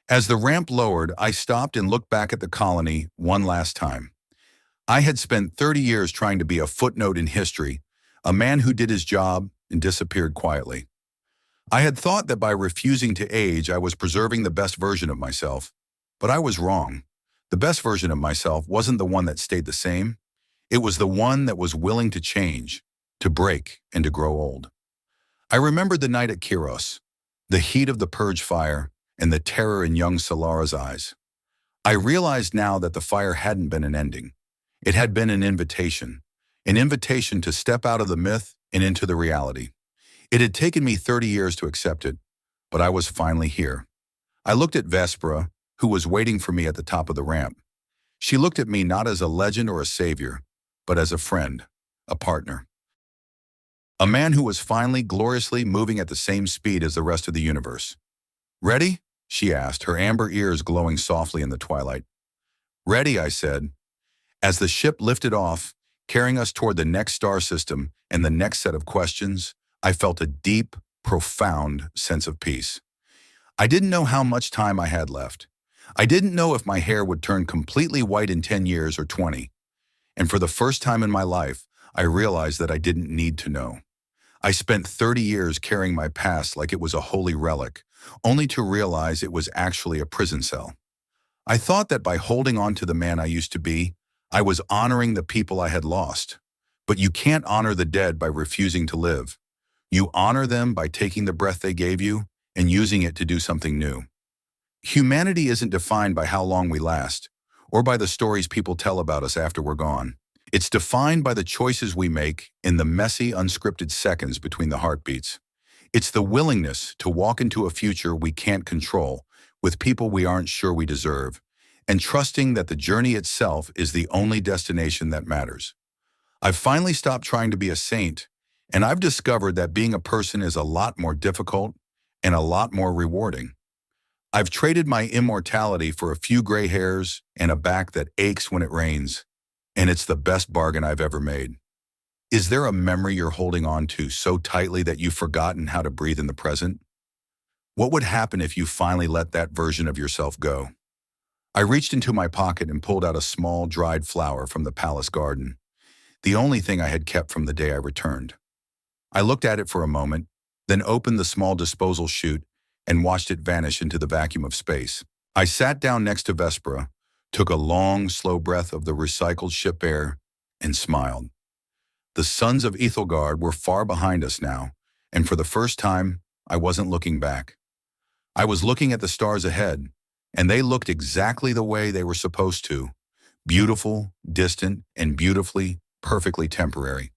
As the ramp lowered, I stopped and looked back at the colony one last time. I had spent 30 years trying to be a footnote in history, a man who did his job and disappeared quietly. I had thought that by refusing to age, I was preserving the best version of myself. But I was wrong. The best version of myself wasn't the one that stayed the same. It was the one that was willing to change, to break, and to grow old. I remembered the night at Kiros, the heat of the purge fire, and the terror in young Solara's eyes. I realized now that the fire hadn't been an ending. It had been an invitation to step out of the myth and into the reality. It had taken me 30 years to accept it, but I was finally here. I looked at Vespera, who was waiting for me at the top of the ramp. She looked at me not as a legend or a savior, but as a friend, a partner. A man who was finally gloriously moving at the same speed as the rest of the universe. "Ready?" she asked, her amber ears glowing softly in the twilight. "Ready," I said. As the ship lifted off, carrying us toward the next star system and the next set of questions, I felt a deep, profound sense of peace. I didn't know how much time I had left. I didn't know if my hair would turn completely white in 10 years or 20. And for the first time in my life, I realized that I didn't need to know. I spent 30 years carrying my past like it was a holy relic, only to realize it was actually a prison cell. I thought that by holding on to the man I used to be, I was honoring the people I had lost. But you can't honor the dead by refusing to live. You honor them by taking the breath they gave you and using it to do something new. Humanity isn't defined by how long we last, or by the stories people tell about us after we're gone. It's defined by the choices we make in the messy, unscripted seconds between the heartbeats. It's the willingness to walk into a future we can't control, with people we aren't sure we deserve, and trusting that the journey itself is the only destination that matters. I've finally stopped trying to be a saint, and I've discovered that being a person is a lot more difficult and a lot more rewarding. I've traded my immortality for a few gray hairs and a back that aches when it rains, and it's the best bargain I've ever made. Is there a memory you're holding on to so tightly that you've forgotten how to breathe in the present? What would happen if you finally let that version of yourself go? I reached into my pocket and pulled out a small, dried flower from the palace garden, the only thing I had kept from the day I returned. I looked at it for a moment, then opened the small disposal chute and watched it vanish into the vacuum of space. I sat down next to Vespera, took a long, slow breath of the recycled ship air, and smiled. The sons of Aethelgard were far behind us now, and for the first time, I wasn't looking back. I was looking at the stars ahead, and they looked exactly the way they were supposed to. Beautiful, distant, and beautifully, perfectly temporary.